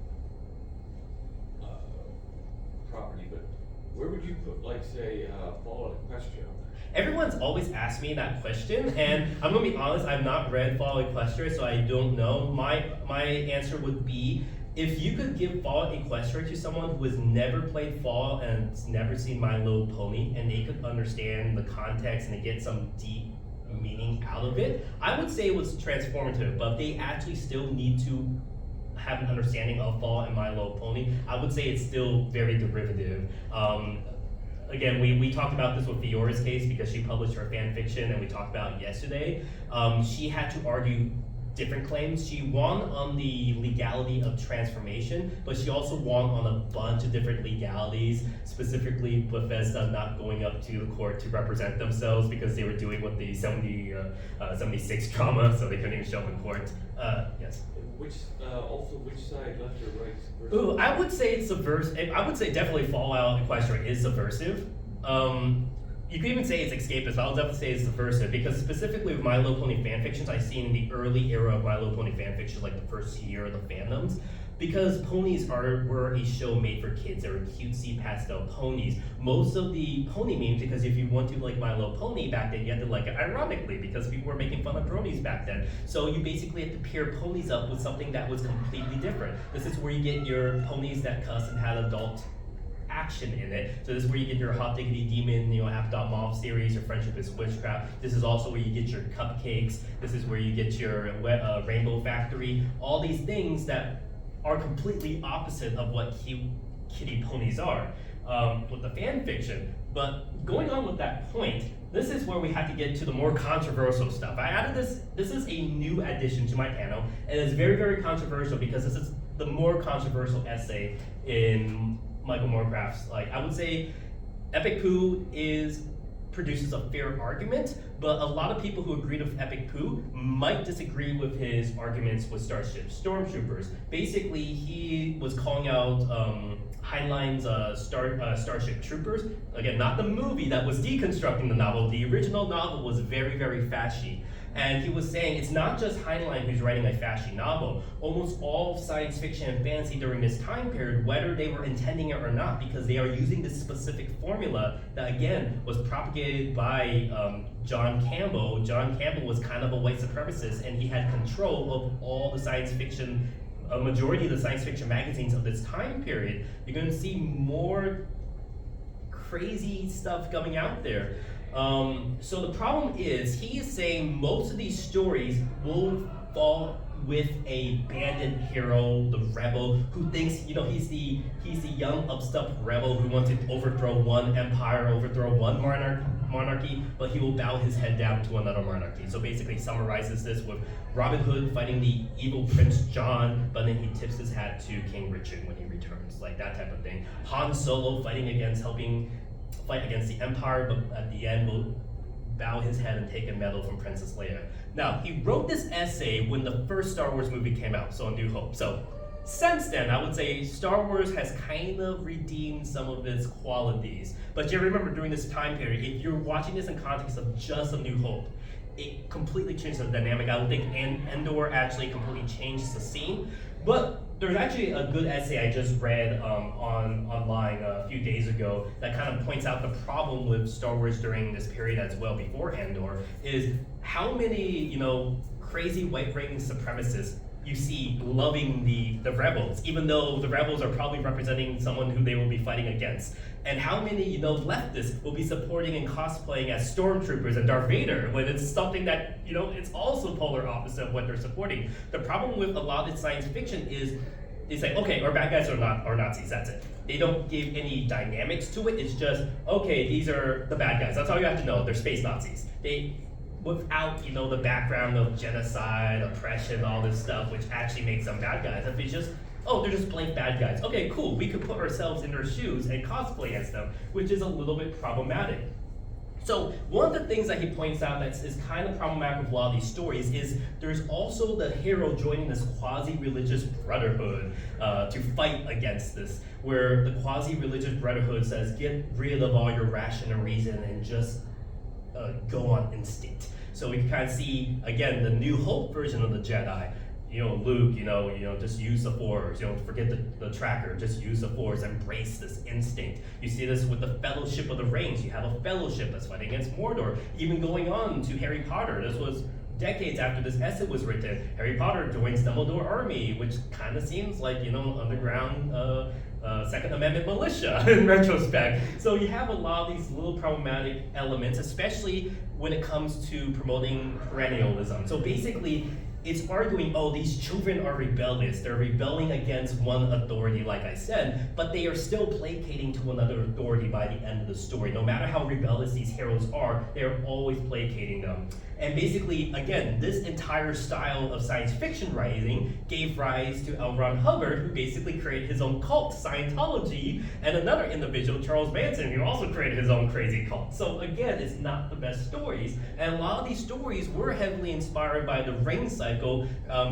property, but where would you put, like, say, Fall Equestria on that? Everyone's always asked me that question, and I'm gonna be honest, I've not read Fall Equestria, so I don't know. My answer would be, if you could give Fall Equestria to someone who has never played Fall and has never seen My Little Pony, and they could understand the context and they get some deep meaning out of it, I would say it was transformative, but they actually still need to have an understanding of Fall and My Little Pony, I would say it's still very derivative. Again, we talked about this with Fiora's case because she published her fan fiction, and we talked about it yesterday. She had to argue different claims. She won on the legality of transformation, but she also won on a bunch of different legalities, specifically Bethesda not going up to the court to represent themselves because they were doing with the 76 drama, so they couldn't even show up in court. Yes. Which side, left or right? Ooh, I would say it's subversive. I would say definitely Fallout Equestria is subversive. You could even say it's escapist, but I'll definitely say it's subversive because specifically with My Little Pony fanfictions, I've seen in the early era of My Little Pony fanfictions, like the first year of the fandoms, because ponies were a show made for kids. They were cutesy pastel ponies. Most of the pony memes, because if you want to like My Little Pony back then, you had to like it ironically because people were making fun of bronies back then. So you basically had to pair ponies up with something that was completely different. This is where you get your ponies that cuss and had adult action in it. So this is where you get your Hot Diggity Demon, App.Mov series, your Friendship is Witchcraft. This is also where you get your cupcakes. This is where you get your Rainbow Factory. All these things that are completely opposite of what kitty ponies are with the fan fiction. But going on with that point, this is where we have to get to the more controversial stuff. I added this. This is a new addition to my panel, and it's very, very controversial because this is the more controversial essay in Michael Moorcraft's. Like, I would say Epic Pooh produces a fair argument, but a lot of people who agreed with Epic Pooh might disagree with his arguments with Starship Stormtroopers. Basically, he was calling out Heinlein's Starship Troopers. Again, not the movie that was deconstructing the novel. The original novel was very, very fashy. And he was saying it's not just Heinlein who's writing a fashy novel. Almost all science fiction and fantasy during this time period, whether they were intending it or not, because they are using this specific formula that, again, was propagated by John Campbell. John Campbell was kind of a white supremacist, and he had control of all the science fiction, a majority of the science fiction magazines of this time period. You're going to see more crazy stuff coming out there. So the problem is, he is saying most of these stories will fall with a bandit hero, the rebel, who thinks, he's the young upstart rebel who wants to overthrow one empire, overthrow one monarchy, but he will bow his head down to another monarchy. So basically summarizes this with Robin Hood fighting the evil Prince John, but then he tips his hat to King Richard when he returns, like that type of thing. Han Solo fight against the Empire, but at the end will bow his head and take a medal from Princess Leia. Now, he wrote this essay when the first Star Wars movie came out, so A New Hope. So, since then, I would say Star Wars has kind of redeemed some of its qualities. But you remember during this time period, if you're watching this in context of just A New Hope, it completely changed the dynamic. I would think Endor actually completely changed the scene. But there's actually a good essay I just read online a few days ago that kind of points out the problem with Star Wars during this period as well, before Andor, is how many, crazy white-brain supremacists you see loving the rebels, even though the rebels are probably representing someone who they will be fighting against. And how many, leftists will be supporting and cosplaying as stormtroopers and Darth Vader when it's something that, it's also polar opposite of what they're supporting. The problem with a lot of science fiction is it's like, okay, our bad guys are Nazis, that's it. They don't give any dynamics to it. It's just, okay, these are the bad guys. That's all you have to know. They're space Nazis. Without, the background of genocide, oppression, all this stuff, which actually makes them bad guys. If it's just, they're just blank bad guys. Okay, cool. We could put ourselves in their shoes and cosplay as them, which is a little bit problematic. So one of the things that he points out that is kind of problematic with a lot of these stories is there's also the hero joining this quasi-religious brotherhood to fight against this, where the quasi-religious brotherhood says, get rid of all your ration and reason and just go on instinct. So we can kind of see, again, the New Hope version of the Jedi. Luke, just use the Force. Forget the tracker. Just use the Force. Embrace this instinct. You see this with the Fellowship of the Rings. You have a fellowship that's fighting against Mordor. Even going on to Harry Potter. This was decades after this essay was written. Harry Potter joins Dumbledore Army, which kind of seems like, underground Second Amendment militia in retrospect. So you have a lot of these little problematic elements, especially when it comes to promoting perennialism. So basically, it's arguing, oh, these children are rebellious. They're rebelling against one authority, like I said, but they are still placating to another authority by the end of the story. No matter how rebellious these heroes are, they're always placating them. And basically, again, this entire style of science fiction writing gave rise to L. Ron Hubbard, who basically created his own cult, Scientology, and another individual, Charles Manson, who also created his own crazy cult. So again, it's not the best stories. And a lot of these stories were heavily inspired by the Ring cycle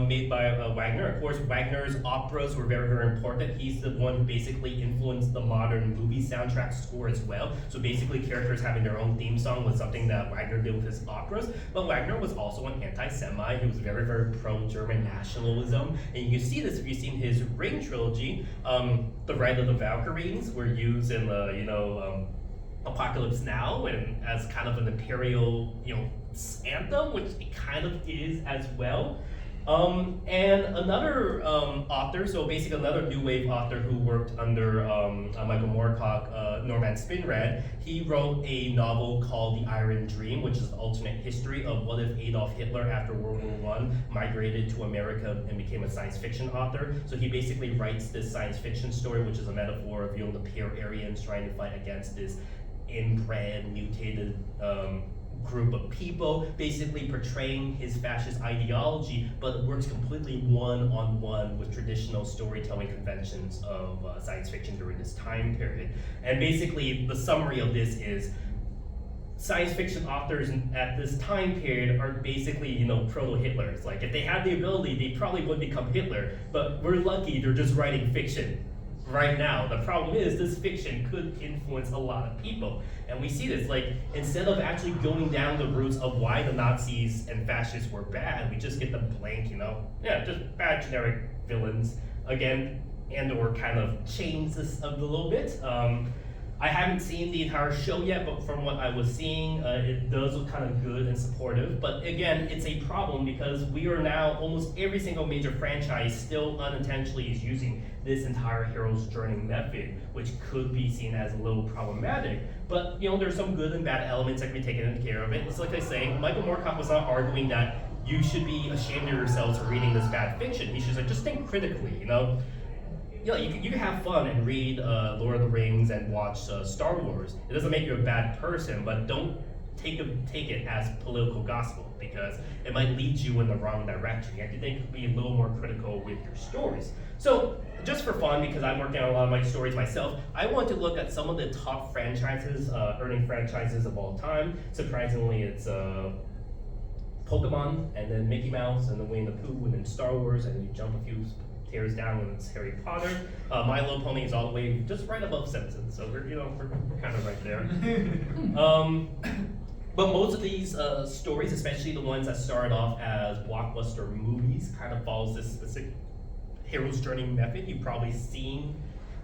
made by Wagner. Of course, Wagner's operas were very, very important. He's the one who basically influenced the modern movie soundtrack score as well. So basically, characters having their own theme song was something that Wagner did with his operas. But Wagner was also an anti-Semite. He was very, very pro-German nationalism. And you can see this if you've seen his Ring trilogy. The Ride of the Valkyries were used in the, Apocalypse Now and as kind of an imperial, anthem, which it kind of is as well. And another author, so basically another new wave author who worked under Michael Moorcock, Norman Spinrad, he wrote a novel called The Iron Dream, which is the alternate history of what if Adolf Hitler after World War I migrated to America and became a science fiction author. So he basically writes this science fiction story, which is a metaphor of the pure Aryans trying to fight against this inbred, mutated group of people, basically portraying his fascist ideology, but it works completely one-on-one with traditional storytelling conventions of science fiction during this time period. And basically, the summary of this is science fiction authors at this time period are basically, proto-Hitlers. Like, if they had the ability, they probably would become Hitler, but we're lucky they're just writing fiction right now. The problem is this fiction could influence a lot of people. And we see this, like, instead of actually going down the routes of why the Nazis and fascists were bad, we just get the blank, just bad generic villains again, and or kind of change this a little bit. I haven't seen the entire show yet, but from what I was seeing, it does look kind of good and supportive. But again, it's a problem because we are now, almost every single major franchise still unintentionally is using this entire hero's journey method, which could be seen as a little problematic. But there's some good and bad elements that can be taken into care of it. It's like I say, Michael Moorcock was not arguing that you should be ashamed of yourselves for reading this bad fiction. He's just like, just think critically, you can have fun and read Lord of the Rings and watch Star Wars. It doesn't make you a bad person, but don't take it as political gospel because it might lead you in the wrong direction. You have to be a little more critical with your stories. So just for fun, because I'm working on a lot of my stories myself, I want to look at some of the top franchises, earning franchises of all time. Surprisingly, it's Pokemon, and then Mickey Mouse, and then Winnie the Pooh, and then Star Wars, and you jump a few tears down when it's Harry Potter. My Little Pony is all the way just right above Simpsons, so we're kind of right there. But most of these stories, especially the ones that started off as blockbuster movies, kind of follows this specific hero's journey method. You've probably seen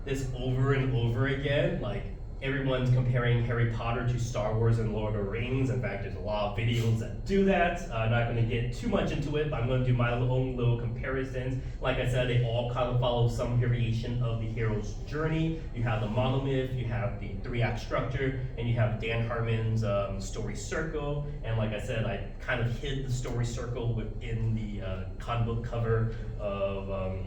this over and over again, like everyone's comparing Harry Potter to Star Wars and Lord of the Rings. In fact, there's a lot of videos that do that. I'm not going to get too much into it, but I'm going to do my own little comparisons. Like I said, they all kind of follow some variation of the hero's journey. You have the monomyth, you have the 3-act structure, and you have Dan Harmon's story circle. And like I said, I kind of hid the story circle within the con book cover of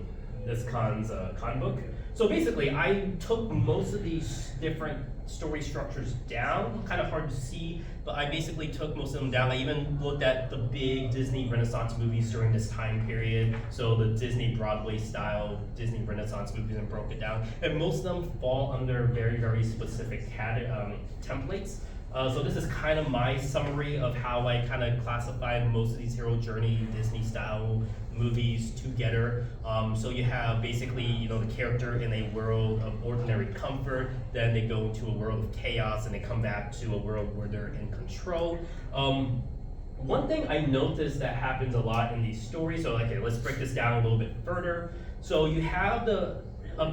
this con's con book. So basically, I took most of these different story structures down, kind of hard to see, but I basically took most of them down. I even looked at the big Disney Renaissance movies during this time period, so the Disney Broadway style Disney Renaissance movies, and broke it down. And most of them fall under very, very specific templates. So this is kind of my summary of how I kind of classified most of these hero journey Disney style movies together. So you have basically, the character in a world of ordinary comfort, then they go into a world of chaos, and they come back to a world where they're in control. One thing I noticed that happens a lot in these stories, so okay, let's break this down a little bit further. So you have a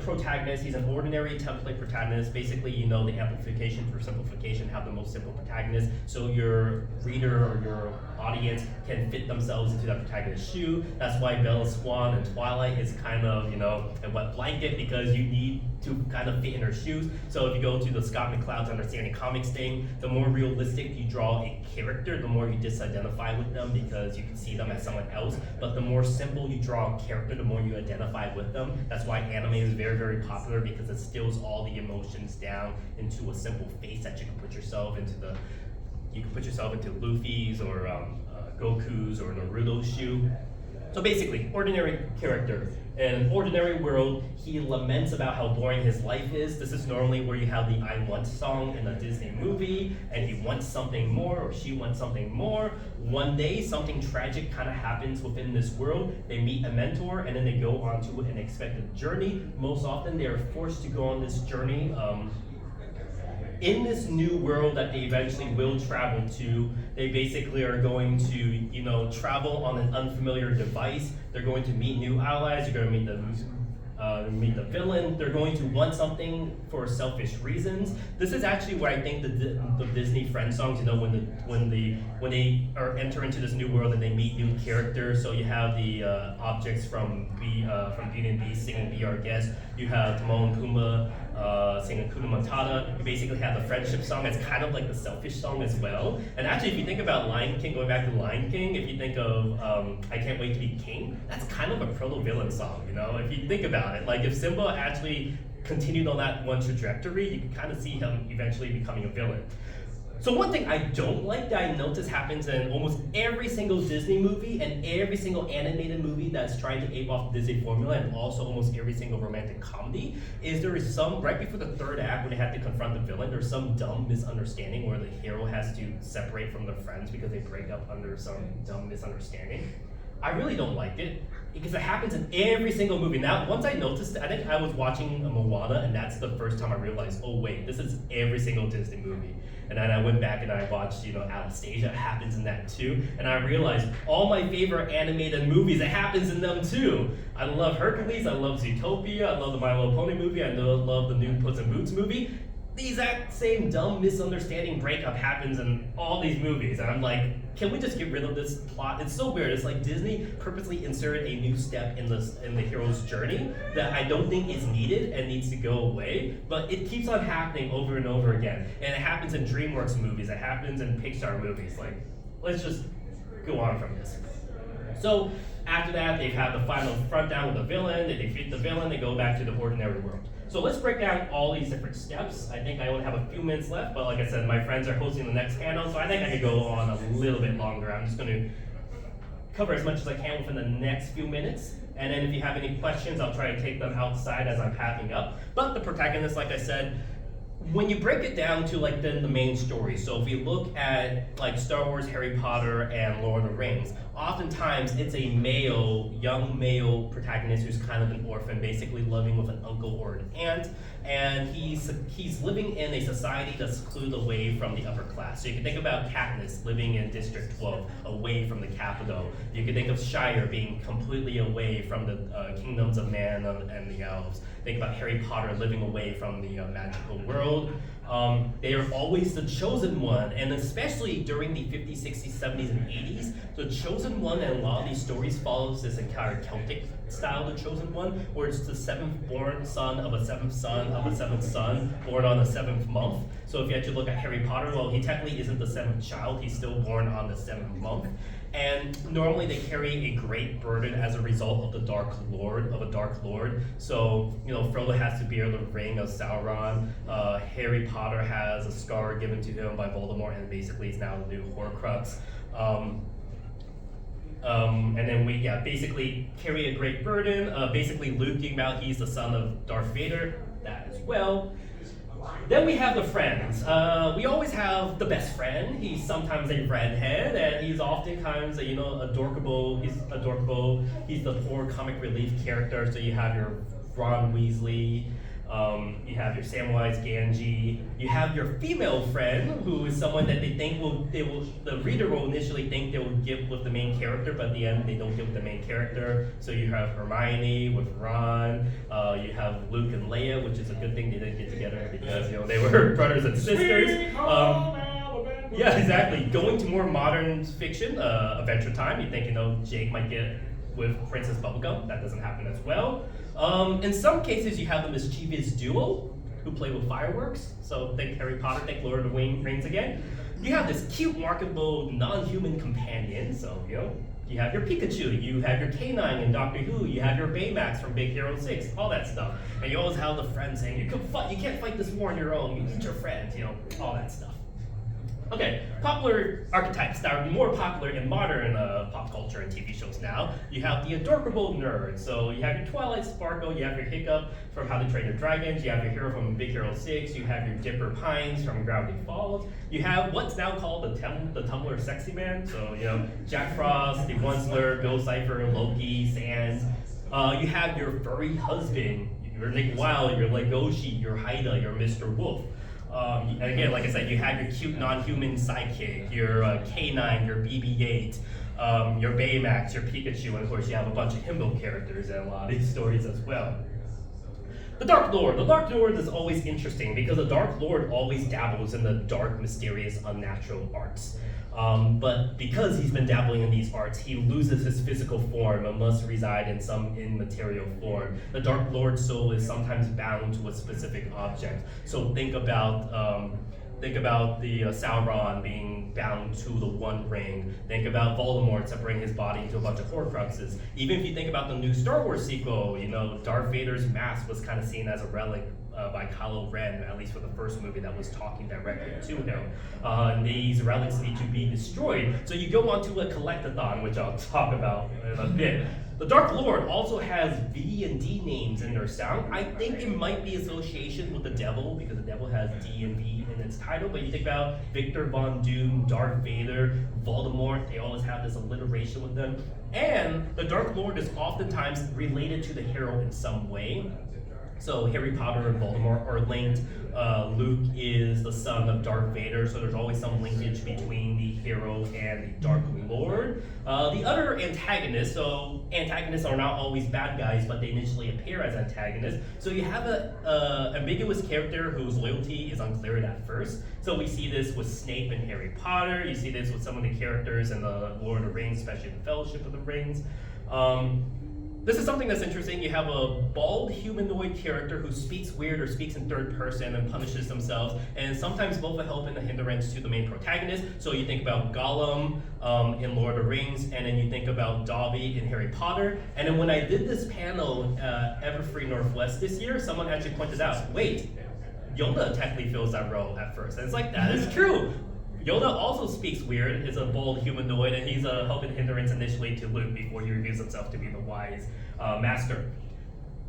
protagonist, he's an ordinary template protagonist. Basically, the amplification for simplification, have the most simple protagonist, so your reader or your audience can fit themselves into that protagonist's shoe. That's why Bella Swan and Twilight is kind of, a wet blanket, because you need to kind of fit in her shoes. So if you go to the Scott McCloud's Understanding Comics thing, the more realistic you draw a character, the more you disidentify with them because you can see them as someone else. But the more simple you draw a character, the more you identify with them. That's why anime is very, very popular because it distills all the emotions down into a simple face that you can put yourself into Luffy's or Goku's or Naruto's shoe. So basically, ordinary character. In an ordinary world, he laments about how boring his life is. This is normally where you have the I Want song in a Disney movie, and he wants something more, or she wants something more. One day, something tragic kind of happens within this world. They meet a mentor, and then they go on to an unexpected journey. Most often, they are forced to go on this journey in this new world that they eventually will travel to. They basically are going to, travel on an unfamiliar device. They're going to meet new allies. They're going to meet the villain. They're going to want something for selfish reasons. This is actually where I think the Disney friend songs, when they enter into this new world and they meet new characters. So you have the objects from Beauty and the Beast singing "Be Our Guest." You have Timon and Pumbaa singing "Hakuna Matata." You basically have the friendship song. It's kind of like the selfish song as well. And actually, if you think about Lion King, going back to Lion King, if you think of "I Can't Wait to Be King," that's kind of a proto-villain song. If you think about it, like if Simba actually continued on that one trajectory, you can kind of see him eventually becoming a villain. So one thing I don't like that I notice happens in almost every single Disney movie and every single animated movie that's trying to ape off the Disney formula, and also almost every single romantic comedy, is there is some, right before the third act when they have to confront the villain, there's some dumb misunderstanding where the hero has to separate from their friends because they break up under some dumb misunderstanding. I really don't like it because it happens in every single movie. Now, once I noticed, I think I was watching Moana, and that's the first time I realized, oh wait, this is every single Disney movie. And then I went back and I watched, Anastasia, it happens in that too. And I realized all my favorite animated movies, it happens in them too. I love Hercules, I love Zootopia, I love the My Little Pony movie, I love the new Puss in Boots movie. The exact same dumb misunderstanding breakup happens in all these movies. And I'm like, can we just get rid of this plot? It's so weird. It's like Disney purposely inserted a new step in the hero's journey that I don't think is needed and needs to go away. But it keeps on happening over and over again. And it happens in DreamWorks movies. It happens in Pixar movies. Like, let's just go on from this. So after that, they've had the final front down with the villain. They defeat the villain. They go back to the ordinary world. So let's break down all these different steps. I think I only have a few minutes left, but like I said, my friends are hosting the next panel, so I think I could go on a little bit longer. I'm just going to cover as much as I can within the next few minutes. And then if you have any questions, I'll try to take them outside as I'm packing up. But the protagonist, like I said, when you break it down to like the main story, so if you look at like Star Wars, Harry Potter, and Lord of the Rings, oftentimes it's a young male protagonist who's kind of an orphan, basically living with an uncle or an aunt, and he's living in a society that's secluded away from the upper class. So you can think about Katniss living in District 12, away from the capital. You can think of Shire being completely away from the kingdoms of man and the elves. Think about Harry Potter living away from the magical world. They are always the chosen one, and especially during the 50s, 60s, 70s, and 80s, the chosen one, and a lot of these stories follows this entire Celtic style, the chosen one, where it's the seventh born son of a seventh son of a seventh son, born on the seventh month. So if you actually look at Harry Potter, well, he technically isn't the seventh child, he's still born on the seventh month. And normally they carry a great burden as a result of a Dark Lord. So, Frodo has to bear the ring of Sauron. Harry Potter has a scar given to him by Voldemort, and basically he's now the new Horcrux. And then we basically carry a great burden. Basically Luke getting out, he's the son of Darth Vader, that as well. Then we have the friends. We always have the best friend. He's sometimes a redhead, and he's oftentimes adorable. He's adorable. He's the poor comic relief character. So you have your Ron Weasley, you have your Samwise Gamgee, you have your female friend, who is someone that the reader will initially think they will give with the main character, but at the end they don't give with the main character. So you have Hermione with Ron, you have Luke and Leia, which is a good thing they didn't get together because they were brothers and sisters. Yeah, exactly. Going to more modern fiction, Adventure Time, you think Jake might get with Princess Bubblegum. That doesn't happen as well. In some cases, you have the mischievous duo who play with fireworks. So think Harry Potter, think Lord of the Rings again. You have this cute, marketable, non-human companion. So, you have your Pikachu, you have your K9 in Doctor Who, you have your Baymax from Big Hero 6, all that stuff. And you always have the friend saying, you can't fight this war on your own, you need your friends, all that stuff. Okay, popular archetypes that are more popular in modern pop culture and TV shows now. You have the adorable nerd. So you have your Twilight Sparkle, you have your Hiccup from How to Train Your Dragon, you have your hero from Big Hero 6, you have your Dipper Pines from Gravity Falls, you have what's now called the Tumblr Sexy Man. So, Jack Frost, the Onceler, Bill Cipher, Loki, Sans. You have your furry husband, your Nick Wilde, your Legoshi, your Haida, your Mr. Wolf. And again, like I said, you have your cute non-human sidekick, your K9, your BB-8, your Baymax, your Pikachu, and of course you have a bunch of himbo characters in a lot of these stories as well. The Dark Lord. The Dark Lord is always interesting because the Dark Lord always dabbles in the dark, mysterious, unnatural arts. But because he's been dabbling in these arts, he loses his physical form and must reside in some immaterial form. The Dark Lord's soul is sometimes bound to a specific object. So think about the Sauron being bound to the One Ring. Think about Voldemort to bring his body to a bunch of Horcruxes. Even if you think about the new Star Wars sequel, Darth Vader's mask was kind of seen as a relic by Kylo Ren, at least for the first movie that was talking directly to him. These relics need to be destroyed. So you go onto a collectathon, which I'll talk about in a bit. The Dark Lord also has V and D names in their sound. I think it might be association with the devil because the devil has D and V in its title. But you think about Victor Von Doom, Darth Vader, Voldemort, they always have this alliteration with them. And the Dark Lord is oftentimes related to the hero in some way. So Harry Potter and Voldemort are linked. Luke is the son of Darth Vader, so there's always some linkage between the hero and the Dark Lord. The other antagonists, so antagonists are not always bad guys, but they initially appear as antagonists. So you have a ambiguous character whose loyalty is unclear at first. So we see this with Snape in Harry Potter. You see this with some of the characters in the Lord of the Rings, especially the Fellowship of the Rings. This is something that's interesting. You have a bald humanoid character who speaks weird or speaks in third person and punishes themselves, and sometimes both a help and a hindrance to the main protagonist. So you think about Gollum in Lord of the Rings, and then you think about Dobby in Harry Potter. And then when I did this panel at Everfree Northwest this year, someone actually pointed out, wait, Yoda technically fills that role at first. And it's like, that is true. Yoda also speaks weird, is a bold humanoid, and he's a help and hindrance initially to Luke before he reveals himself to be the wise master.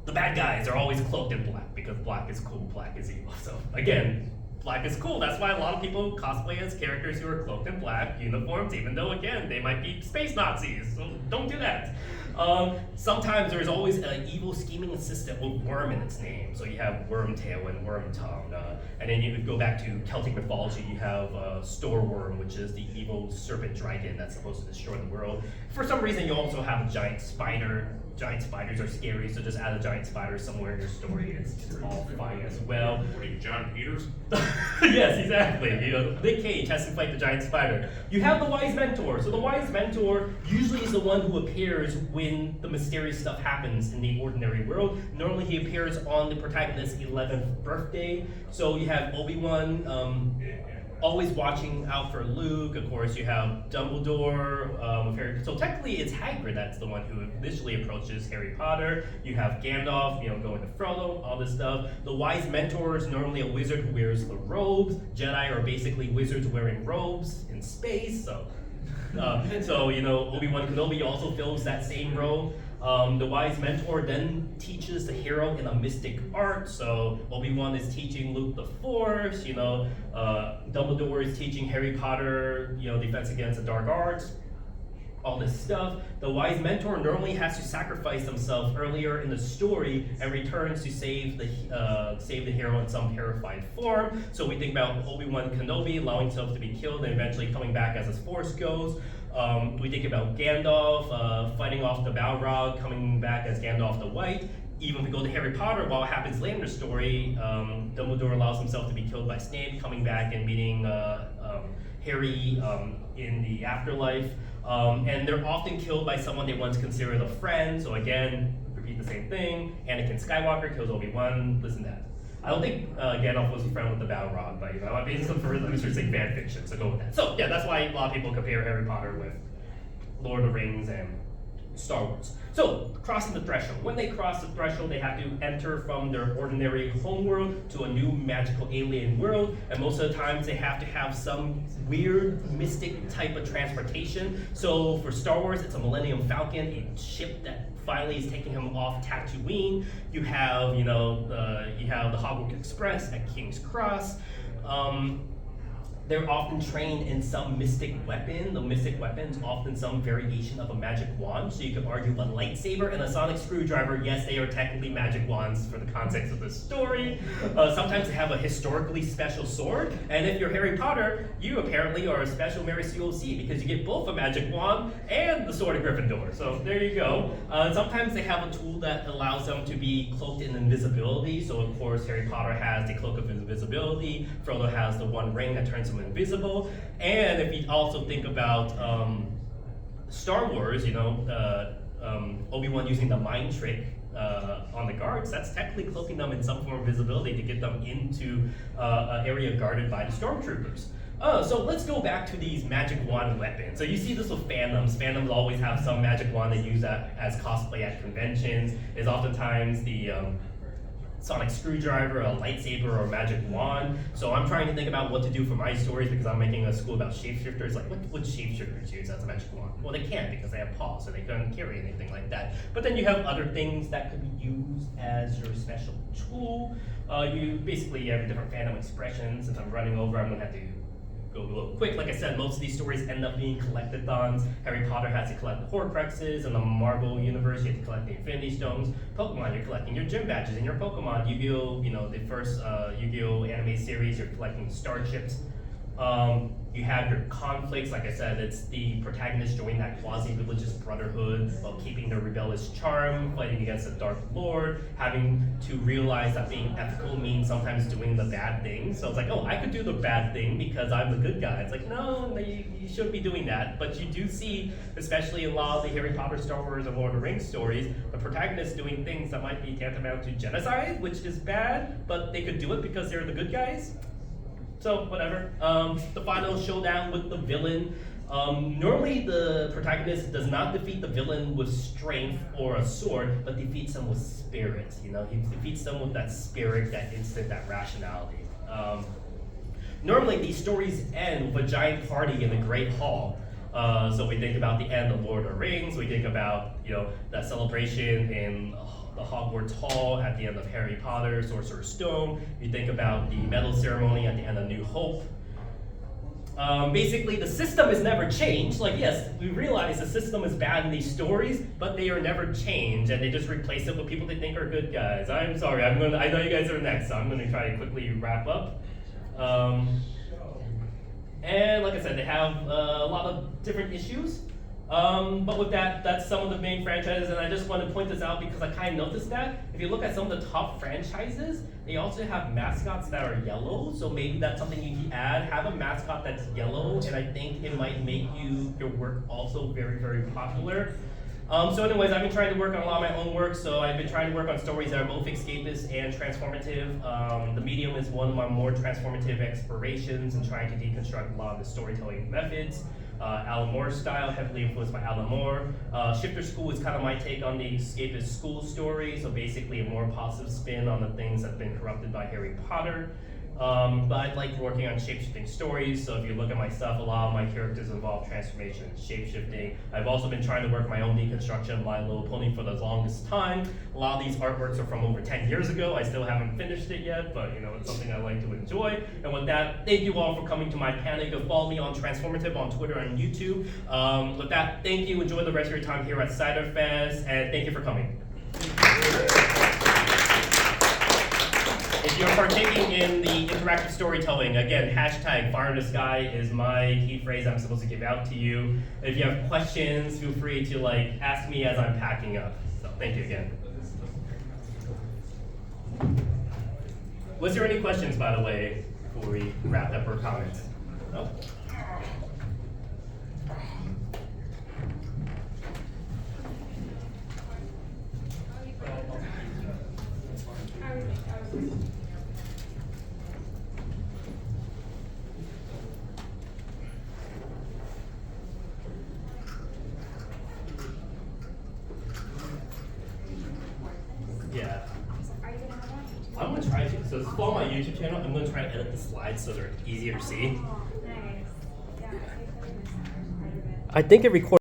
The bad guys are always cloaked in black because black is cool, black is evil. So again, black is cool. That's why a lot of people cosplay as characters who are cloaked in black uniforms, even though again, they might be space Nazis, so don't do that. Sometimes there's always an evil scheming assistant with worm in its name. So you have Wormtail and Wormtongue. And then you would go back to Celtic mythology, you have Storworm, which is the evil serpent dragon that's supposed to destroy the world. For some reason, you also have a giant spider. Giant spiders are scary, so just add a giant spider somewhere in your story. It's all fine as well. What are you, John Peters? Yes, exactly. Nick Cage has to fight the giant spider. You have the Wise Mentor. So the Wise Mentor usually is the one who appears when the mysterious stuff happens in the ordinary world. Normally he appears on the protagonist's 11th birthday. So you have Obi-Wan always watching out for Luke. Of course, you have Dumbledore with Harry. So technically, it's Hagrid that's the one who initially approaches Harry Potter. You have Gandalf, going to Frodo, all this stuff. The Wise Mentor is normally a wizard who wears the robes. Jedi are basically wizards wearing robes in space. So Obi-Wan Kenobi also fills that same role. The Wise Mentor then teaches the hero in a mystic art. So Obi-Wan is teaching Luke the Force. Dumbledore is teaching Harry Potter, defense against the dark arts. All this stuff. The Wise Mentor normally has to sacrifice himself earlier in the story and returns to save the hero in some terrified form. So we think about Obi-Wan Kenobi allowing himself to be killed and eventually coming back as his Force goes. We think about Gandalf fighting off the Balrog, coming back as Gandalf the White. even if we go to Harry Potter, what happens later in the story, Dumbledore allows himself to be killed by Snape, coming back and meeting Harry in the afterlife. And they're often killed by someone they once considered a friend. So again, repeat the same thing. Anakin Skywalker kills Obi-Wan, listen to that. I don't think Gandalf was a friend with the Balrog, but you know, I mean, some interesting fan fiction, so go with that. So yeah, that's why a lot of people compare Harry Potter with Lord of the Rings and Star Wars. So, crossing the threshold. When they cross the threshold, they have to enter from their ordinary homeworld to a new magical alien world, and most of the times they have to have some weird, mystic type of transportation. So, for Star Wars, it's a Millennium Falcon, a ship that finally is taking him off Tatooine. You have, you know, the Hogwarts Express at King's Cross. They're often trained in some mystic weapon. The mystic weapon is often some variation of a magic wand. So you could argue a lightsaber and a sonic screwdriver, yes, they are technically magic wands for the context of the story. Sometimes they have a historically special sword. And if you're Harry Potter, you apparently are a special Mary COC because you get both a magic wand and the sword of Gryffindor. So there you go. Sometimes they have a tool that allows them to be cloaked in invisibility. So of course, Harry Potter has the cloak of invisibility. Frodo has the one ring that turns him invisible. And if you also think about Star Wars, you know, Obi-Wan using the mind trick on the guards, that's technically cloaking them in some form of visibility to get them into an area guarded by the stormtroopers. So let's go back to these magic wand weapons. So you see this with fandoms. Fandoms always have some magic wand they use that as cosplay at conventions. It's oftentimes the sonic screwdriver, a lightsaber, or a magic wand. So I'm trying to think about what to do for my stories because I'm making a school about shapeshifters. Like, what would shapeshifters use as a magic wand? Well, they can't because they have paws, so they couldn't carry anything like that. But then you have other things that could be used as your special tool. You basically have different fandom expressions. Since I'm running over, I'm gonna have to go a little quick. Like I said, most of these stories end up being collectathons. Harry Potter has to collect the Horcruxes. In the Marvel universe, you have to collect the Infinity Stones. Pokemon, you're collecting your gym badges in your Pokemon. Yu-Gi-Oh, you know, the first Yu-Gi-Oh anime series, you're collecting star chips. You have your conflicts. Like I said, it's the protagonist joining that quasi-religious brotherhood while keeping their rebellious charm, fighting against the Dark Lord, having to realize that being ethical means sometimes doing the bad thing. So it's like, oh, I could do the bad thing because I'm the good guy. It's like, no, you shouldn't be doing that. But you do see, especially in a lot of the Harry Potter, Star Wars, and Lord of the Rings stories, the protagonist doing things that might be tantamount to genocide, which is bad, but they could do it because they're the good guys. So, whatever. The final showdown with the villain. Normally, the protagonist does not defeat the villain with strength or a sword, but defeats them with spirit. You know, he defeats them with that spirit, that instinct, that rationality. Normally, these stories end with a giant party in the Great Hall. So we think about the end of Lord of the Rings. We think about, you know, that celebration in the Hogwarts Hall at the end of Harry Potter, Sorcerer's Stone. You think about the medal ceremony at the end of New Hope. Basically, the system is never changed. Like, yes, we realize the system is bad in these stories, but they are never changed, and they just replace it with people they think are good guys. I'm sorry, I know you guys are next, so I'm gonna try to quickly wrap up. And like I said, they have a lot of different issues. But with that, that's some of the main franchises, and I just want to point this out because I kind of noticed that. If you look at some of the top franchises, they also have mascots that are yellow, so maybe that's something you can add. Have a mascot that's yellow, and I think it might make your work also very, very popular. So anyways, I've been trying to work on a lot of my own work, so I've been trying to work on stories that are both escapist and transformative. The medium is one of my more transformative explorations and trying to deconstruct a lot of the storytelling methods. Alan Moore style, heavily influenced by Alan Moore. Shifter School is kind of my take on the escapist school story, so basically a more positive spin on the things that have been corrupted by Harry Potter. But I like working on shape-shifting stories, so if you look at my stuff, a lot of my characters involve transformation and shape-shifting. I've also been trying to work my own deconstruction of My Little Pony for the longest time. A lot of these artworks are from over 10 years ago. I still haven't finished it yet, but you know, it's something I like to enjoy. And with that, thank you all for coming to my panel. You can follow me on Transformative on Twitter and YouTube. With that, thank you. Enjoy the rest of your time here at Cider Fest, and thank you for coming. If you're partaking in the interactive storytelling, again, hashtag Fire in the Sky is my key phrase I'm supposed to give out to you. If you have questions, feel free to ask me as I'm packing up. So thank you again. Was there any questions, by the way, before we wrap up our comments? No? Yeah. I'm gonna try to. So follow my YouTube channel. I'm gonna try to edit the slides so they're easier to see. I think it records.